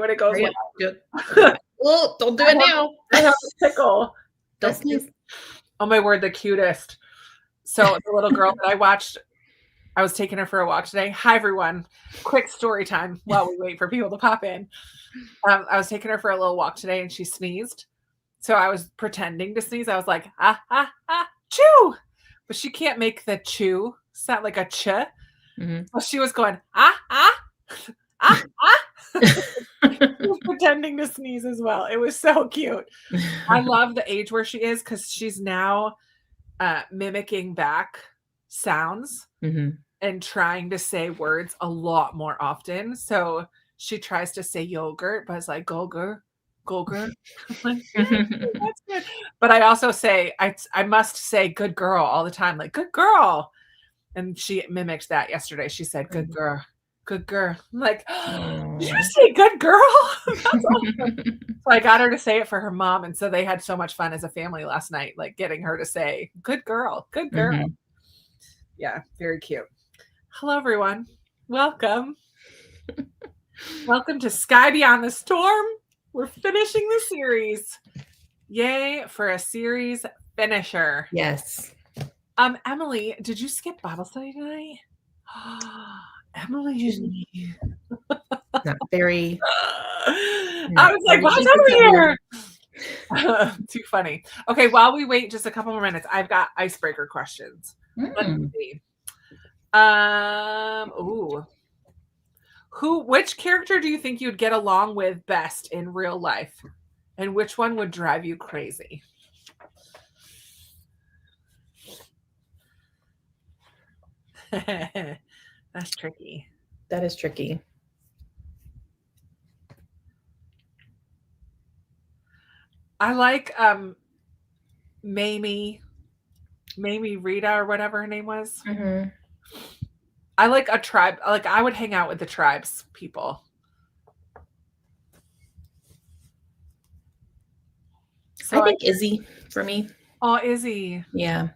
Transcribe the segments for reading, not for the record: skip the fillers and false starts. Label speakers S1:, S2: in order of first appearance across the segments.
S1: when it goes.
S2: Oh, don't do it now.
S1: I have a tickle.
S2: Don't sneeze.
S1: Oh my word, the cutest. So the little girl that I watched, I was taking her for a walk today. Hi everyone. Quick story time while we wait for people to pop in. I was taking her for a little walk today and she sneezed. So I was pretending to sneeze. I was like, chew. But she can't make the chew sound like a ch. Mm-hmm. So she was going, She was pretending to sneeze as well. It was so cute. I love the age where she is because she's now mimicking back sounds and trying to say words a lot more often. So she tries to say yogurt, but it's like Golger. Like, that's good. But I also say I must say good girl all the time, like good girl. And she mimicked that yesterday. She said good girl. Good girl. I'm like, did you say good girl? That's awesome. So I got her to say it for her mom. And so they had so much fun as a family last night, like getting her to say, good girl, good girl. Yeah, very cute. Hello, everyone. Welcome. Welcome to Sky Beyond the Storm. We're finishing the series. Yay for a series finisher.
S2: Yes.
S1: Emily, did you skip Bible study tonight? Emily.
S2: Not very.
S1: I was like, why's Emily here? Too funny. Okay, while we wait just a couple more minutes, I've got icebreaker questions. Let's see. Which character do you think you'd get along with best in real life? And which one would drive you crazy? That's tricky.
S2: That is tricky.
S1: I like Mamie Rita or whatever her name was. I like a tribe. Like I would hang out with the tribes people.
S2: So I think Izzy for me.
S1: Oh, Izzy.
S2: Yeah.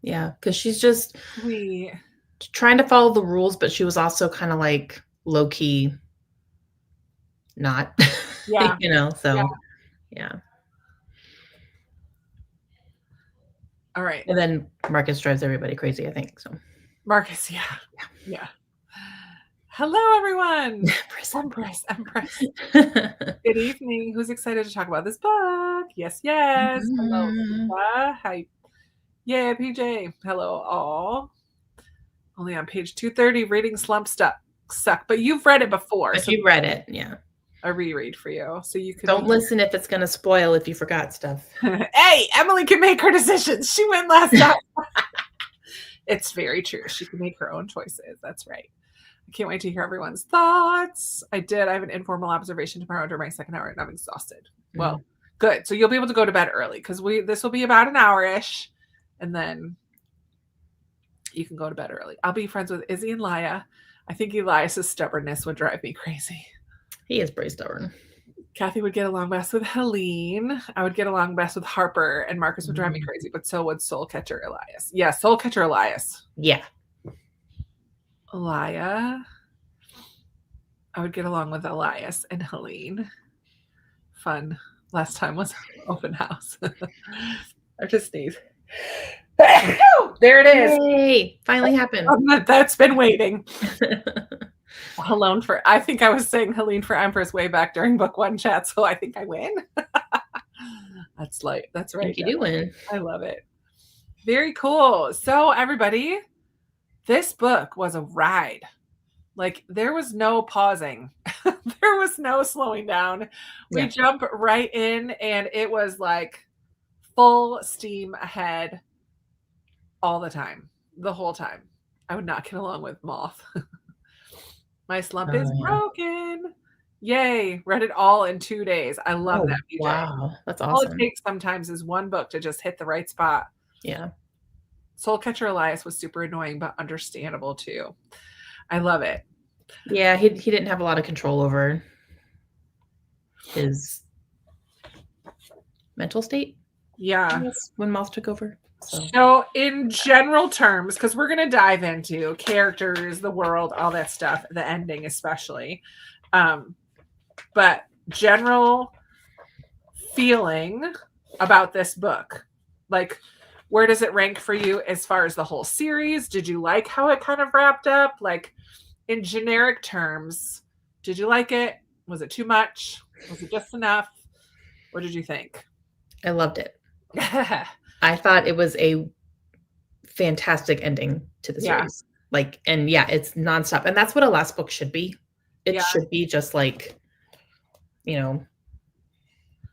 S2: Yeah. Because she's just
S1: sweet.
S2: Trying to follow the rules, but she was also kind of like low key not.
S1: Yeah.
S2: So yeah.
S1: All right.
S2: And then Marcus drives everybody crazy, I think. So
S1: Marcus, yeah. Hello, everyone. Empress. Good evening. Who's excited to talk about this book? Yes. Hello. Hi. Yeah, PJ. Hello, all. Only on page 230. Reading slump suck. But you've read it before.
S2: But you've read it, yeah.
S1: A reread for you, so you can.
S2: Don't listen if it's going to spoil if you forgot stuff.
S1: Hey, Emily can make her decisions. She went last time. It's very true. She can make her own choices. That's right. I can't wait to hear everyone's thoughts. I have an informal observation tomorrow during my second hour, and I'm exhausted. Well, good. So you'll be able to go to bed early because this will be about an hour-ish, and then you can go to bed early. I'll be friends with Izzy and Laya. I think Elias's stubbornness would drive me crazy.
S2: He is pretty stubborn.
S1: Kathy would get along best with Helene. I would get along best with Harper, and Marcus would drive me crazy, but so would Soul Catcher Elias. Yeah, Soul Catcher Elias.
S2: Yeah.
S1: Laya. I would get along with Elias and Helene. Fun. Last time was open house. I just sneeze. There it is.
S2: Yay! Finally happened.
S1: That's been waiting. I think I was saying Helene for Empress way back during book 1 chat, so I think I win. That's right.
S2: I think you do win.
S1: I love it. Very cool. So everybody, this book was a ride. Like there was no pausing. There was no slowing down. We jump right in and it was like full steam ahead all the time, the whole time. I would not get along with Moth. My slump is broken. Yay. Read it all in 2 days. I love that. BJ.
S2: Wow. That's awesome.
S1: All it takes sometimes is one book to just hit the right spot.
S2: Yeah.
S1: Soul Catcher Elias was super annoying, but understandable too. I love it.
S2: Yeah, he didn't have a lot of control over his mental state.
S1: Yeah.
S2: When Moth took over.
S1: So in general terms, because we're going to dive into characters, the world, all that stuff, the ending especially. But general feeling about this book, like, where does it rank for you as far as the whole series? Did you like how it kind of wrapped up? Like, in generic terms, did you like it? Was it too much? Was it just enough? What did you think?
S2: I loved it. I thought it was a fantastic ending to the
S1: Yeah.
S2: series. Like, and yeah, it's nonstop. And that's what a last book should be. It
S1: Yeah.
S2: should be just like, you know,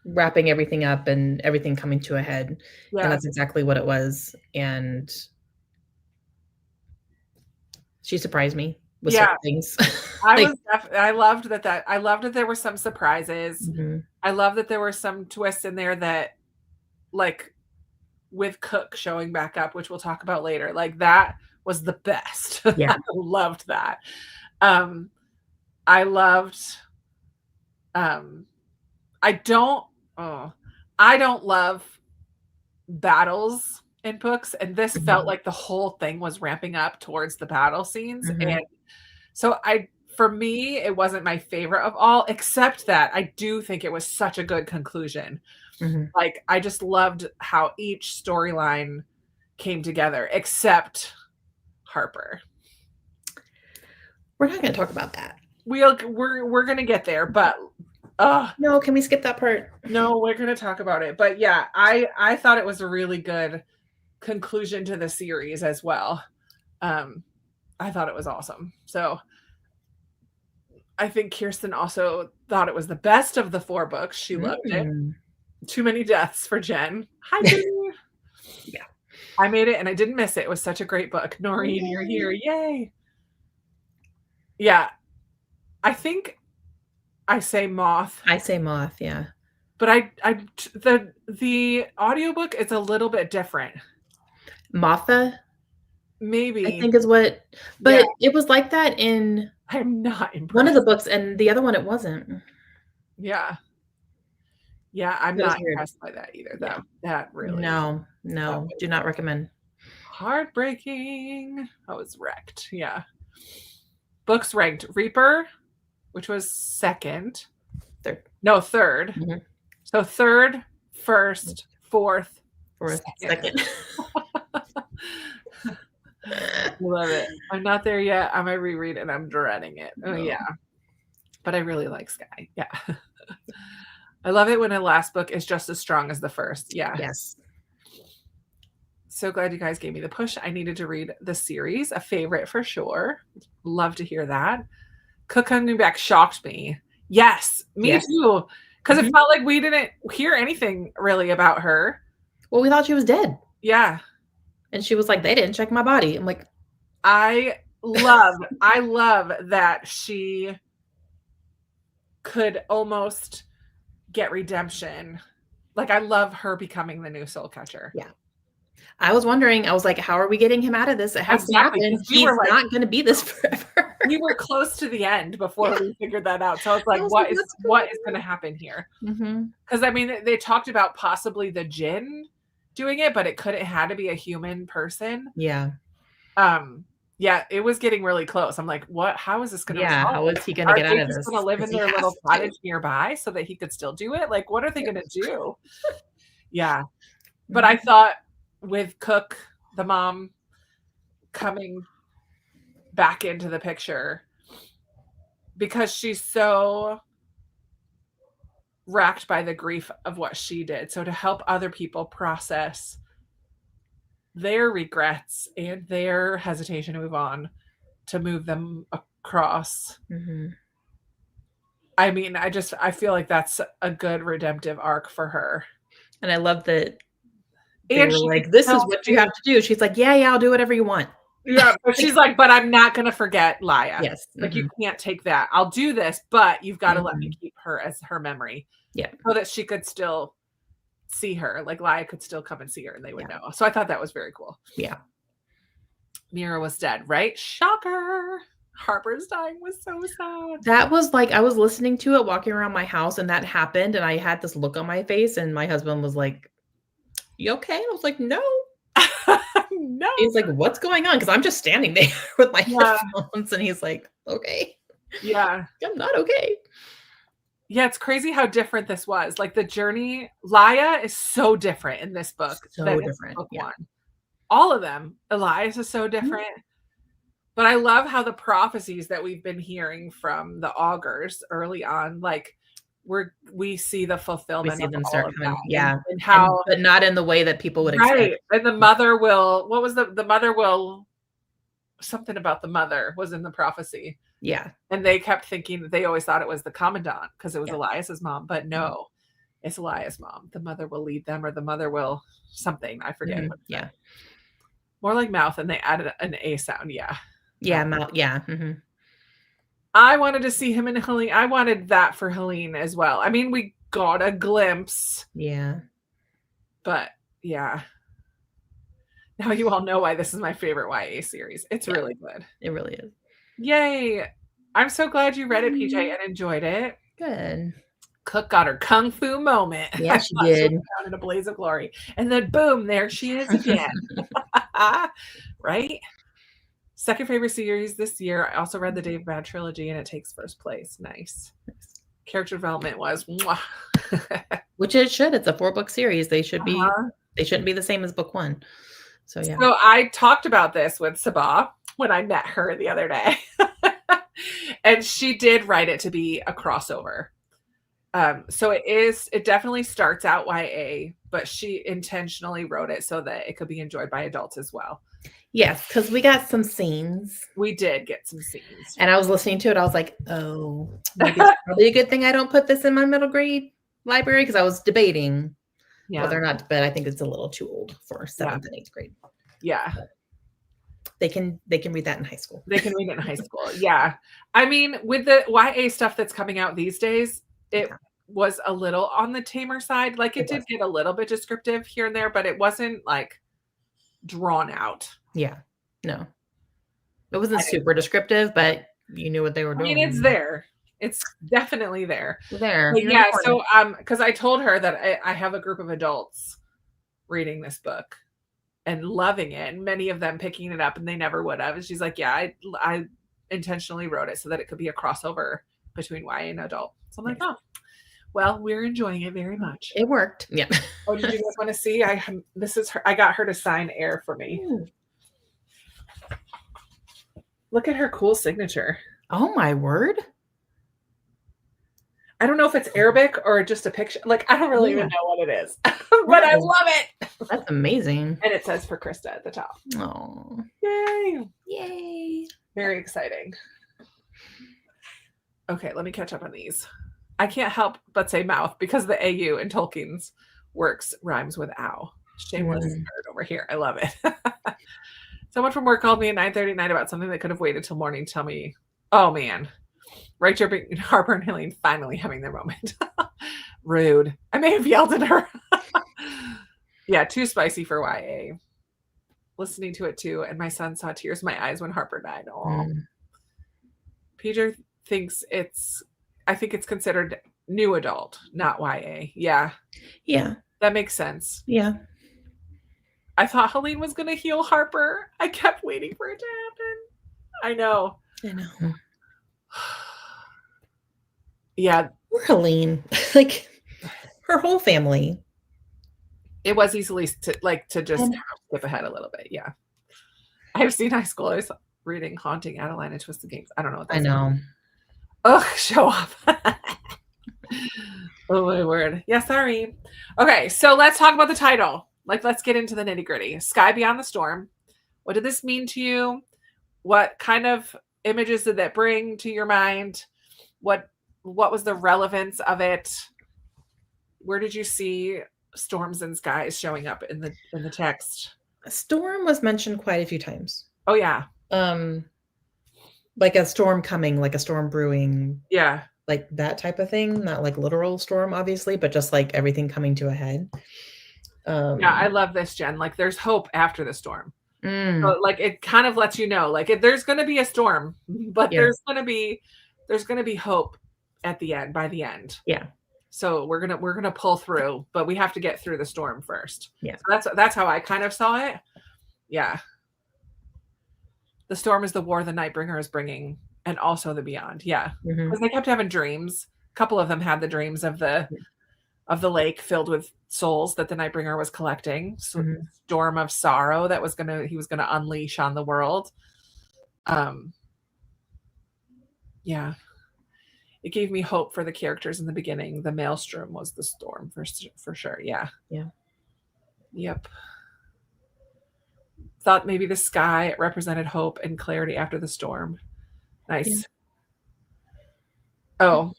S2: wrapping everything up and everything coming to a head.
S1: Yeah.
S2: And that's exactly what it was. And she surprised me with certain things. Like,
S1: I loved that I loved that there were some surprises.
S2: mhm,
S1: I love that there were some twists in there that, like, with Cook showing back up, which we'll talk about later, like, that was the best.
S2: yeah.
S1: I loved that. Um, I loved, um, I don't, oh, I don't love battles in books, and this felt
S2: Mhm,
S1: like the whole thing was ramping up towards the battle scenes,
S2: mhm,
S1: and so for me, it wasn't my favorite of all, except that I do think it was such a good conclusion.
S2: mhm.
S1: Like, I just loved how each storyline came together, except Harper.
S2: We're not gonna talk about that.
S1: We're gonna get there, but
S2: No, can we skip that part?
S1: no, we're gonna talk about it. But yeah, I thought it was a really good conclusion to the series as well. I thought it was awesome. So I think Kirsten also thought it was the best of the 4 books. She loved it.
S2: Mm.
S1: Too many deaths for Jen. Hi, Jenny.
S2: Yeah.
S1: I made it and I didn't miss it. It was such a great book. Noreen, you're here. Yay. Yeah. I think I say moth,
S2: I say moth, yeah.
S1: but the audiobook is a little bit different.
S2: Martha, I
S1: Maybe.
S2: think is what,
S1: Yeah.
S2: but it was like that in
S1: I'm not
S2: one of the
S1: impressed.
S2: books, and the other one it wasn't.
S1: Yeah. Yeah, I'm
S2: It was
S1: not
S2: weird.
S1: impressed by that either,
S2: Yeah.
S1: though. That really
S2: No,
S1: that
S2: no, do
S1: was
S2: not recommend.
S1: heartbreaking. I was wrecked. Yeah. Books ranked Reaper, which was second.
S2: Third.
S1: No, third.
S2: Mhm.
S1: So third, first, fourth,
S2: For a
S1: second.
S2: second.
S1: Love it. I'm not there yet. I'm gonna reread it. I'm dreading it. Oh
S2: No.
S1: yeah. But I really like Sky. Yeah. I love it when a last book is just as strong as the first. Yeah.
S2: Yes.
S1: So glad you guys gave me the push. I needed to read the series, a favorite for sure. Love to hear that. Cook coming back shocked me. Yes, me
S2: Yes.
S1: too. Because it
S2: Mhm.
S1: felt like we didn't hear anything really about her.
S2: Well, we thought she was dead.
S1: Yeah.
S2: And she was like, "They didn't check my body." I'm like,
S1: I love that she could almost get redemption. Like, I love her becoming the new soul catcher.
S2: yeah. I was wondering, I was like, "How are we getting him out of this? It has
S1: Exactly,
S2: to happen.
S1: 'cause we
S2: He's
S1: were like
S2: not gonna be this forever."
S1: we were close to the end before
S2: Yeah.
S1: we figured that out. So I was like,
S2: I was like, "What's
S1: what
S2: going
S1: is gonna happen here?"
S2: Mhm.
S1: Because I mean, they talked about possibly the djinn doing it, but it had to be a human person.
S2: Yeah.
S1: Yeah, it was getting really close. I'm like, "What? How is this gonna
S2: Yeah,
S1: resolve?
S2: how is he gonna
S1: Are
S2: get out
S1: they
S2: of
S1: just
S2: this?
S1: gonna live in
S2: Because he
S1: their
S2: has
S1: little
S2: to.
S1: cottage nearby so that he could still do it? Like, what are they
S2: Yeah.
S1: gonna do?" Yeah. But I
S2: Mhm.
S1: thought with Cook, the mom, coming back into the picture because she's so racked by the grief of what she did. So to help other people process their regrets and their hesitation to move on, to move them across.
S2: Mhm.
S1: I mean, I feel like that's a good redemptive arc for her.
S2: And I love that they
S1: And
S2: were
S1: she could
S2: like, "This is
S1: still
S2: what you
S1: do
S2: have to do." She's like, "Yeah, yeah, I'll do whatever you want."
S1: yeah, but she's like, "But I'm not gonna forget Laya.
S2: Yes.
S1: Like, you
S2: Mhm.
S1: can't take that. I'll do this, but you've gotta let me
S2: Mhm.
S1: keep her as her memory
S2: Yeah.
S1: so that she could still see her. Like, Laya could still come and see her and they would
S2: Yeah.
S1: know." So I thought that was very cool.
S2: Yeah.
S1: Mira was dead, right? Shocker. Harper's dying was so sad.
S2: That was like I was listening to it walking around my house, and that happened, and I had this look on my face, and my husband was like, "You okay?" And I was like, "No."
S1: No.
S2: He's like, "What's going on?" Because 'Cause I'm just standing there with my
S1: Yeah.
S2: headphones, and he's like, "Okay."
S1: Yeah.
S2: "I'm not okay."
S1: Yeah, it's crazy how different this was. Like the journey, Laya is so different in this book than
S2: So
S1: in
S2: different.
S1: book
S2: Yeah.
S1: 1. All of them. Elias is so
S2: Mhm.
S1: different. But I love how the prophecies that we've been hearing from the augurs early on, like we see the
S2: We
S1: fulfillment
S2: see
S1: of
S2: them
S1: all
S2: start
S1: of
S2: coming.
S1: that
S2: Yeah.
S1: and
S2: And
S1: how
S2: but not in the way that people would expect.
S1: right. And the
S2: Yeah.
S1: mother will what was the mother will something about the mother was in the prophecy.
S2: Yeah.
S1: And they kept thinking they always thought it was the commandant because it was
S2: Yeah.
S1: Elias's mom, but
S2: Mhm.
S1: no, it's Elias' mom. The mother will lead them or the mother will something. I forget what it said.
S2: Yeah.
S1: More like mouth and they added an A sound. Yeah.
S2: Yeah,
S1: Mouth.
S2: yeah. Mhm.
S1: I wanted to see him and Helene. I wanted that for Helene as well. I mean, we got a glimpse,
S2: Yeah.
S1: but yeah. Now you all know why this is my favorite YA series. It's
S2: Yeah.
S1: really good.
S2: It really is.
S1: Yay. I'm so glad you read it, PJ,
S2: Mhm.
S1: and enjoyed it.
S2: Good.
S1: Cook got her kung fu moment.
S2: Yeah,
S1: I
S2: she
S1: thought she was
S2: did.
S1: down in a blaze of glory. And then boom, there she is again. Right? Second favorite series this year. I also read the Dave Bad trilogy and it takes first place. Nice. Character development was mwah.
S2: Which it should. It's a 4-book series. They shouldn't be the same as book 1. So yeah.
S1: So I talked about this with Sabaa when I met her the other day. And she did write it to be a crossover. So it definitely starts out YA, but she intentionally wrote it so that it could be enjoyed by adults as well.
S2: Yes, because we got some scenes.
S1: We did get some scenes.
S2: And I was listening to it. I was like, oh, maybe it's probably a good thing I don't put this in my middle grade library because I was debating whether or not, but I think it's a little too old for 7th and 8th grade.
S1: Yeah.
S2: They can read that in high school.
S1: They can read it in high school. Yeah. I mean, with the YA stuff that's coming out these days, it was a little on the tamer side. Like it did get a little bit descriptive here and there, but it wasn't like drawn out.
S2: Yeah. No. It wasn't super descriptive, but you knew what they were doing.
S1: I mean, it's there. It's definitely there.
S2: There.
S1: But yeah, so because I told her that I have a group of adults reading this book and loving it, and many of them picking it up, and they never would have. And she's like, "Yeah, I intentionally wrote it so that it could be a crossover between YA and adult." So I'm like, "Oh, well, we're enjoying it very much."
S2: It worked. Yeah.
S1: Oh, did you guys want to see? This is her. I got her to sign Air for me. Ooh. Look at her cool signature.
S2: Oh my word.
S1: I don't know if it's Arabic or just a picture. Like, I don't really even know what it is, but I love it.
S2: That's amazing.
S1: And it says for Krista at the top.
S2: Oh.
S1: Yay.
S2: Yay.
S1: Very exciting. Okay, let me catch up on these. I can't help but say mouth because the AU in Tolkien's works rhymes with ow. Shameless nerd over here. I love it. Someone from work called me at 9:30 at night about something that could have waited till morning to tell me, oh man, Rachel, Harper, and Helene finally having their moment. Rude. I may have yelled at her. Yeah, too spicy for YA. Listening to it too, and my son saw tears in my eyes when Harper died. Oh. Peter thinks I think it's considered new adult, not YA. Yeah.
S2: Yeah.
S1: That makes sense.
S2: Yeah.
S1: I thought Helene was going to heal Harper. I kept waiting for it to happen. I know. Yeah.
S2: Poor Helene. Like, her whole family.
S1: It was easily to just skip ahead a little bit. Yeah. I've seen high schoolers reading Haunting Adeline and Twisted Games. I don't know what that is.
S2: I know.
S1: Ugh, show off. Oh my word. Yeah, sorry. Okay, so let's talk about the title. Like, let's get into the nitty gritty. Sky Beyond the Storm. What did this mean to you? What kind of images did that bring to your mind? What was the relevance of it? Where did you see storms and skies showing up in the text?
S2: A storm was mentioned quite a few times.
S1: Oh yeah.
S2: Like a storm coming, like a storm brewing.
S1: Yeah.
S2: Like that type of thing. Not like literal storm, obviously, but just like everything coming to a head.
S1: Yeah, I love this, Jen. Like there's hope after the storm. So, like it kind of lets you know, like there's going to be a storm, but there's going to be hope at the end, by the end.
S2: Yeah.
S1: So we're gonna pull through, but we have to get through the storm first.
S2: Yeah.
S1: So that's how I kind of saw it. Yeah. The storm is the war the Nightbringer is bringing, and also the beyond. Yeah, because they kept having dreams couple of them had the dreams of the lake filled with souls that the Nightbringer was collecting. So storm of sorrow that he was gonna unleash on the world. Yeah. It gave me hope for the characters in the beginning. The maelstrom was the storm for sure. Yeah.
S2: Yeah.
S1: Yep. Thought maybe the sky represented hope and clarity after the storm. Nice. Yeah. Oh,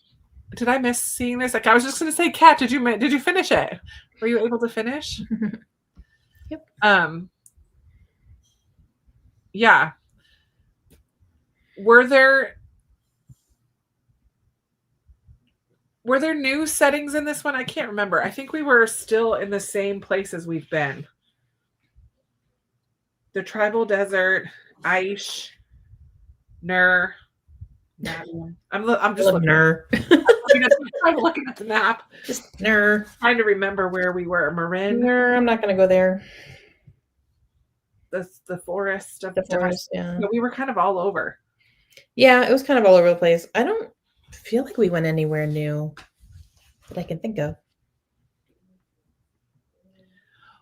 S1: did I miss seeing this? Like, I was just going to say, Kat, did you finish it? Were you able to finish?
S2: Yep.
S1: Yeah. Were there new settings in this one? I can't remember. I think we were still in the same places we've been. The tribal desert, Aish, Nur. I'm just looking.
S2: Nur.
S1: I'm looking at the map.
S2: Just Nur.
S1: Trying to remember where we were. Marin.
S2: Nur. I'm not going to go there.
S1: The forest of
S2: the forest. Yeah.
S1: So we were kind of all over.
S2: Yeah, it was kind of all over the place. I don't feel like we went anywhere new that I can think of.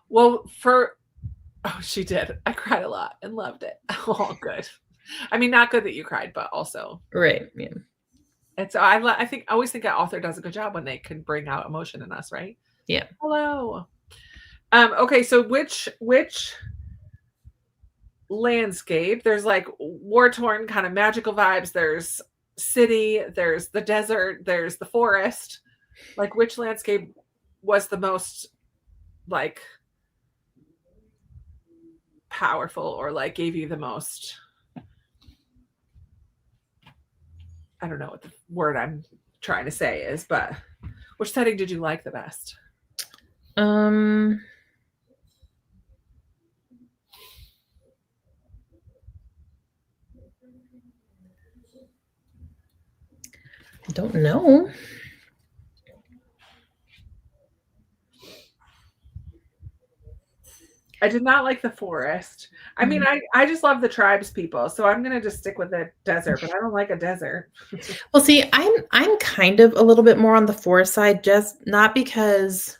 S1: Well, she did. I cried a lot and loved it. Oh, good. I mean, not good that you cried, but also
S2: right. Yeah.
S1: And so I always think an author does a good job when they can bring out emotion in us, right?
S2: Yeah.
S1: Hello. Okay, so which landscape? There's like war-torn kind of magical vibes. There's city. There's the desert. There's the forest. Like, which landscape was the most like powerful, or like gave you the most? I don't know what the word I'm trying to say is, but which setting did you like the best?
S2: I don't know.
S1: I did not like the forest. I mean, I just love the tribes people, so I'm gonna just stick with the desert, but I don't like a desert.
S2: Well, see, I'm kind of a little bit more on the forest side, just not because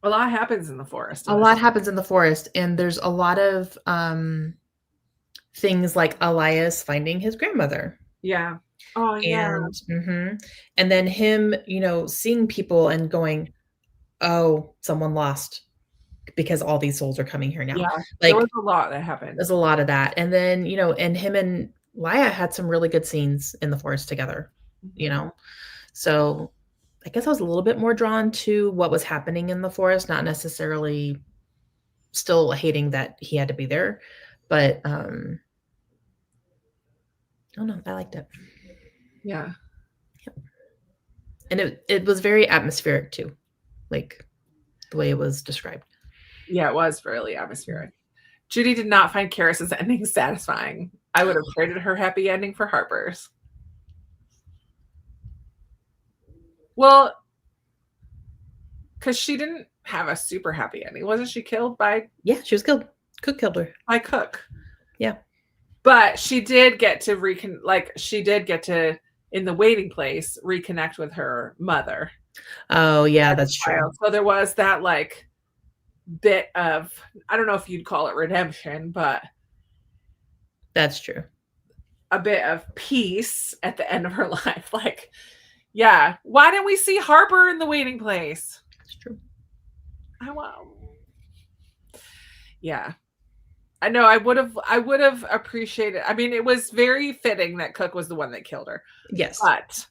S1: a lot happens in the forest.
S2: A lot happens in the forest, and there's a lot of things like Elias finding his grandmother.
S1: Yeah. Oh, yeah.
S2: And then him, seeing people and going, oh, someone lost because all these souls are coming here now.
S1: Yeah,
S2: like,
S1: there was a lot that happened.
S2: There's a lot of that. And then, and him and Laia had some really good scenes in the forest together, So I guess I was a little bit more drawn to what was happening in the forest, not necessarily still hating that he had to be there. But I don't know. I liked it.
S1: Yeah.
S2: Yep. And it was very atmospheric too, like the way it was described.
S1: Yeah, it was really atmospheric. Judy did not find Karis's ending satisfying. I would have traded her happy ending for Harper's. Well, because she didn't have a super happy ending. Wasn't she killed by?
S2: Yeah, she was killed. Cook killed her.
S1: By Cook.
S2: Yeah.
S1: But she did get to in the waiting place reconnect with her mother.
S2: Oh yeah, that's true.
S1: So there was that like bit of, I don't know if you'd call it redemption, but
S2: that's true.
S1: A bit of peace at the end of her life. Like, yeah, why didn't we see Harper in the waiting place?
S2: That's true.
S1: Yeah. I know I would have appreciated. I mean, it was very fitting that Cook was the one that killed her.
S2: Yes.
S1: But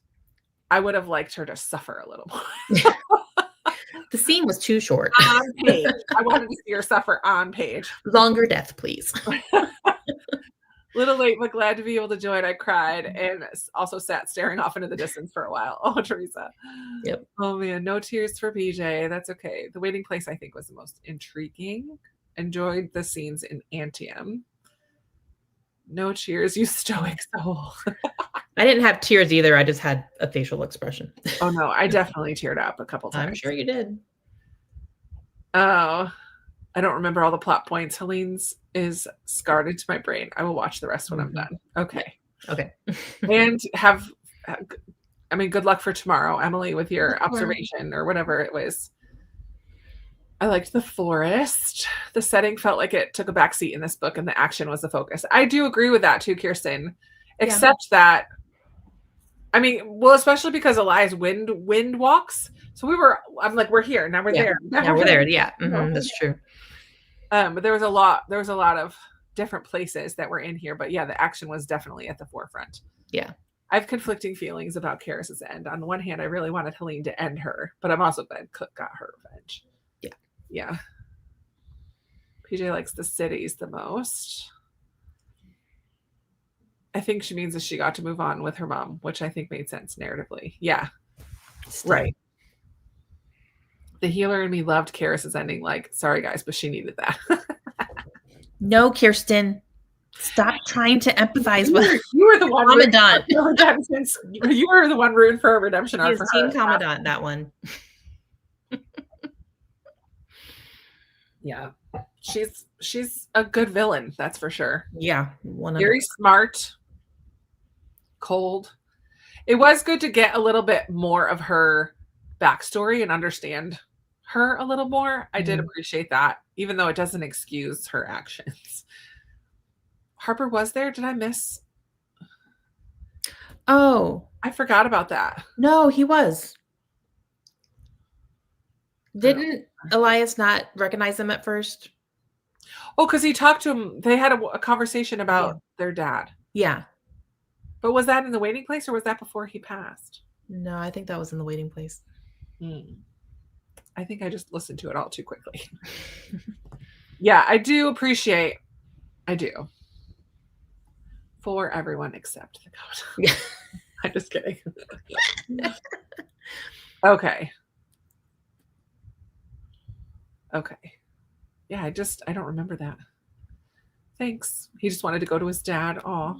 S1: I would have liked her to suffer a little more.
S2: The scene was too short.
S1: On page. I wanted to see her suffer on page.
S2: Longer death, please.
S1: Little late, but glad to be able to join. I cried and also sat staring off into the distance for a while. Oh, Teresa.
S2: Yep.
S1: Oh, man. No tears for PJ. That's okay. The waiting place, I think, was the most intriguing. Enjoyed the scenes in Antium. No tears, you stoic soul.
S2: I didn't have tears either. I just had a facial expression.
S1: Oh, no. I definitely teared up a couple times.
S2: I'm sure you did.
S1: Oh, I don't remember all the plot points. Helene's is scarred into my brain. I will watch the rest when I'm done. Okay.
S2: Okay.
S1: And good luck for tomorrow, Emily, with your observation or whatever it was. I liked the forest. The setting felt like it took a backseat in this book and the action was the focus. I do agree with that too, Kirsten. Except that, especially because Elias wind walks. So I'm like, we're here. Now we're there.
S2: Now we're there. Yeah. Mm-hmm. That's true.
S1: But there was a lot of different places that were in here. But yeah, the action was definitely at the forefront.
S2: Yeah.
S1: I have conflicting feelings about Karis's end. On the one hand, I really wanted Helene to end her, but I'm also glad Cook got her revenge.
S2: Yeah.
S1: Yeah. PJ likes the cities the most. I think she means that she got to move on with her mom, which I think made sense narratively. Yeah. Still. Right. The healer in me loved Karis's ending. Like, sorry guys, but she needed that.
S2: No, Kirsten. Stop trying to empathize with
S1: you were the one
S2: Commandant.
S1: You were the one rooting for a redemption arc.
S2: For Team Commandant, that one.
S1: Yeah. She's a good villain, that's for sure.
S2: Yeah.
S1: Very smart, cold. It was good to get a little bit more of her backstory and understand her a little more. I did appreciate that, even though it doesn't excuse her actions. Harper was there. Did I miss?
S2: Oh.
S1: I forgot about that.
S2: No, he was. Didn't Elias not recognize him at first?
S1: Oh, because he talked to him. They had a conversation about their dad.
S2: Yeah.
S1: But was that in the waiting place or was that before he passed?
S2: No, I think that was in the waiting place.
S1: I think I just listened to it all too quickly. Yeah, I do appreciate. I do. For everyone except the goat. I'm just kidding. Okay. Yeah, I don't remember that. Thanks. He just wanted to go to his dad. Aw.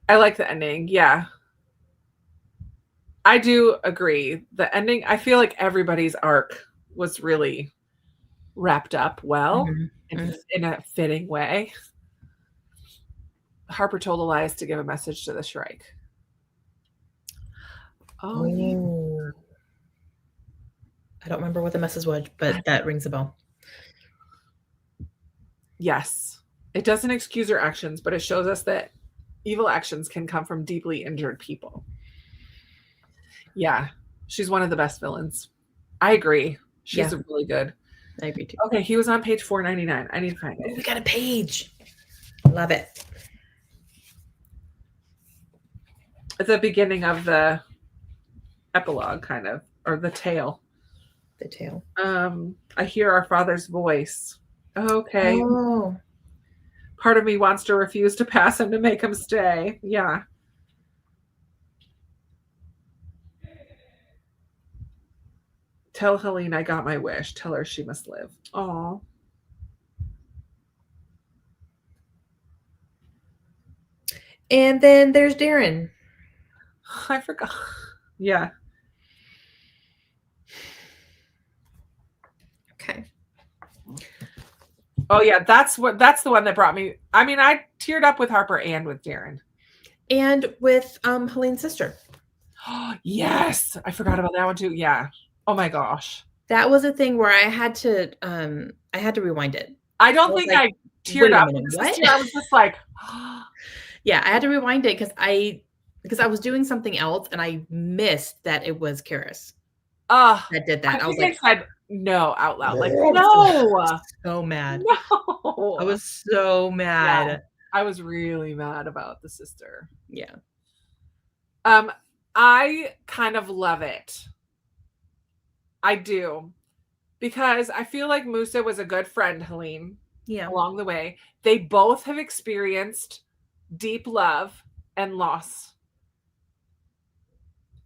S1: I like the ending. Yeah. I do agree. The ending, I feel like everybody's arc was really wrapped up well in a fitting way. Harper told Elias to give a message to the Shrike.
S2: Oh. I don't remember what the message was, but that rings a bell.
S1: Yes. It doesn't excuse her actions, but it shows us that evil actions can come from deeply injured people. Yeah. She's one of the best villains. I agree. She's really good.
S2: I agree too.
S1: Okay, he was on page 499. I need to find it.
S2: Oh, we got a page. Love it.
S1: At the beginning of the epilogue, kind of, or the tale.
S2: The tale.
S1: I hear our father's voice. Okay.
S2: Oh.
S1: Part of me wants to refuse to pass him to make him stay. Yeah. Tell Helene I got my wish. Tell her she must live. Aw.
S2: And then there's Darren.
S1: I forgot. Yeah.
S2: Okay.
S1: Oh yeah, that's the one that brought me. I teared up with Harper and with Darren.
S2: And with Helene's sister.
S1: Yes. I forgot about that one too. Yeah. Oh my gosh.
S2: That was a thing where I had to rewind it.
S1: I don't think I teared up with the sister. I was just like
S2: yeah, I had to rewind it because I was doing something else and I missed that it was Karis that did that.
S1: I was like, I said no out loud. Like, no.
S2: So mad.
S1: No.
S2: I was so mad.
S1: Yeah, I was really mad about the sister.
S2: Yeah.
S1: I kind of love it. I do. Because I feel like Musa was a good friend, Helene.
S2: Yeah.
S1: Along the way. They both have experienced deep love and loss.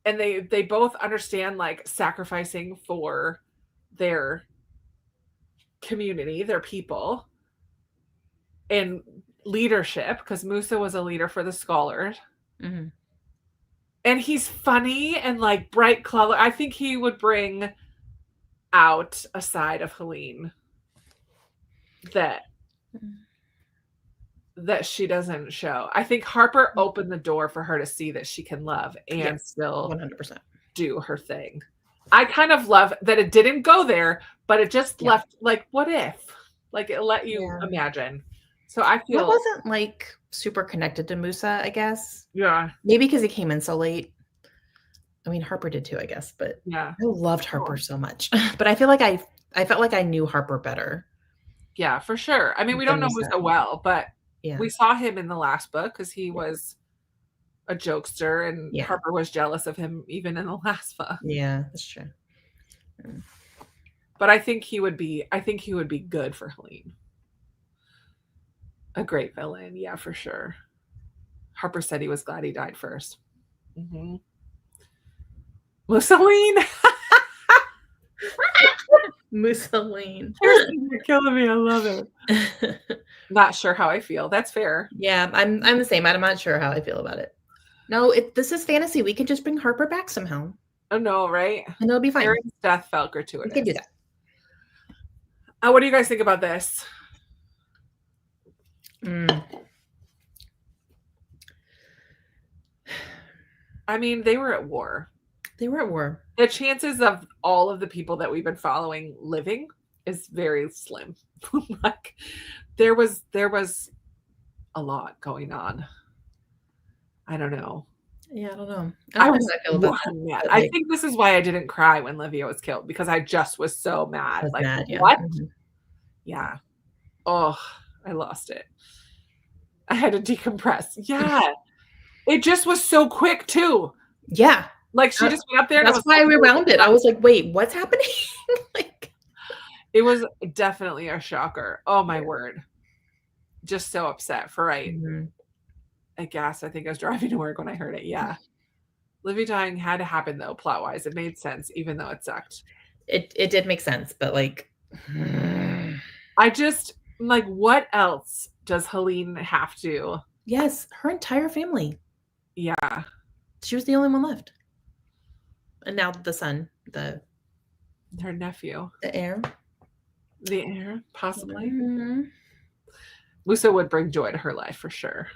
S1: And they both understand like sacrificing for their community, their people, and leadership, because Musa was a leader for the scholars.
S2: Mm-hmm.
S1: And he's funny and like bright color. I think he would bring out a side of Helene that she doesn't show. I think Harper opened the door for her to see that she can love and
S2: Yes,
S1: still
S2: 100%.
S1: do her thing. I kind of love that it didn't go there, but it just
S2: Yeah.
S1: left like, what if? Like it let you
S2: Yeah.
S1: imagine. So I
S2: I
S1: feel
S2: wasn't, like, super connected to Musa, I guess.
S1: yeah,
S2: Maybe because he came in so late. I mean, Harper did too, I guess, but
S1: yeah.
S2: I loved Harper
S1: Sure.
S2: so much. But I feel like I felt like I knew Harper better
S1: Yeah, for sure. I mean, we don't
S2: than
S1: know
S2: Musa.
S1: Musa well, but
S2: Yeah.
S1: we saw him in the last book because he
S2: Yeah.
S1: was a jokester and
S2: Yeah.
S1: Harper was jealous of him even in the last book.
S2: Yeah, that's true. Mm.
S1: But I think he would be good for Helene. A great villain, yeah, for sure. Harper said he was glad he died first. Mm-hmm. Mussolini.
S2: Mussolini.
S1: You're killing me. I love it. Not sure how I feel. That's fair.
S2: Yeah, I'm the same. I'm not sure how I feel about it. No, this is fantasy. We can just bring Harper back somehow,
S1: I know, right?
S2: and it'll be fine.
S1: Aaron's death felt
S2: We can
S1: gratuitous.
S2: do that.
S1: What do you guys think about this?
S2: Mm.
S1: I mean, they were at war.
S2: They were at war.
S1: The chances of all of the people that we've been following living is very slim. Like there was a lot going on. I don't know.
S2: Yeah, I don't know.
S1: I
S2: I
S1: was
S2: feel about that.
S1: mad.
S2: But,
S1: I
S2: like,
S1: think this is why I didn't cry when Livia was killed because I just was so
S2: I
S1: mad.
S2: was
S1: Like,
S2: mad. Yeah.
S1: what?
S2: Mhm.
S1: Yeah. Oh, I lost it. I had to decompress. Yeah. It just was so quick too.
S2: Yeah.
S1: Like she just went up there and it
S2: That's
S1: was
S2: why
S1: like,
S2: we wound it. I was like, wait, what's happening? Like,
S1: it was definitely a shocker. Oh my
S2: yeah.
S1: word. Just so upset for
S2: Mhm.
S1: I guess. I think I was driving to work when I heard it. Yeah. Livy dying had to happen though, plot wise. It made sense, even though it sucked.
S2: It did make sense, but like,
S1: I just like, what else does Helene have to?
S2: yes, her entire family.
S1: Yeah.
S2: She was the only one left, and now the son,
S1: Her nephew.
S2: the heir.
S1: The heir, possibly.
S2: Mhm.
S1: Musa would bring joy to her life for sure.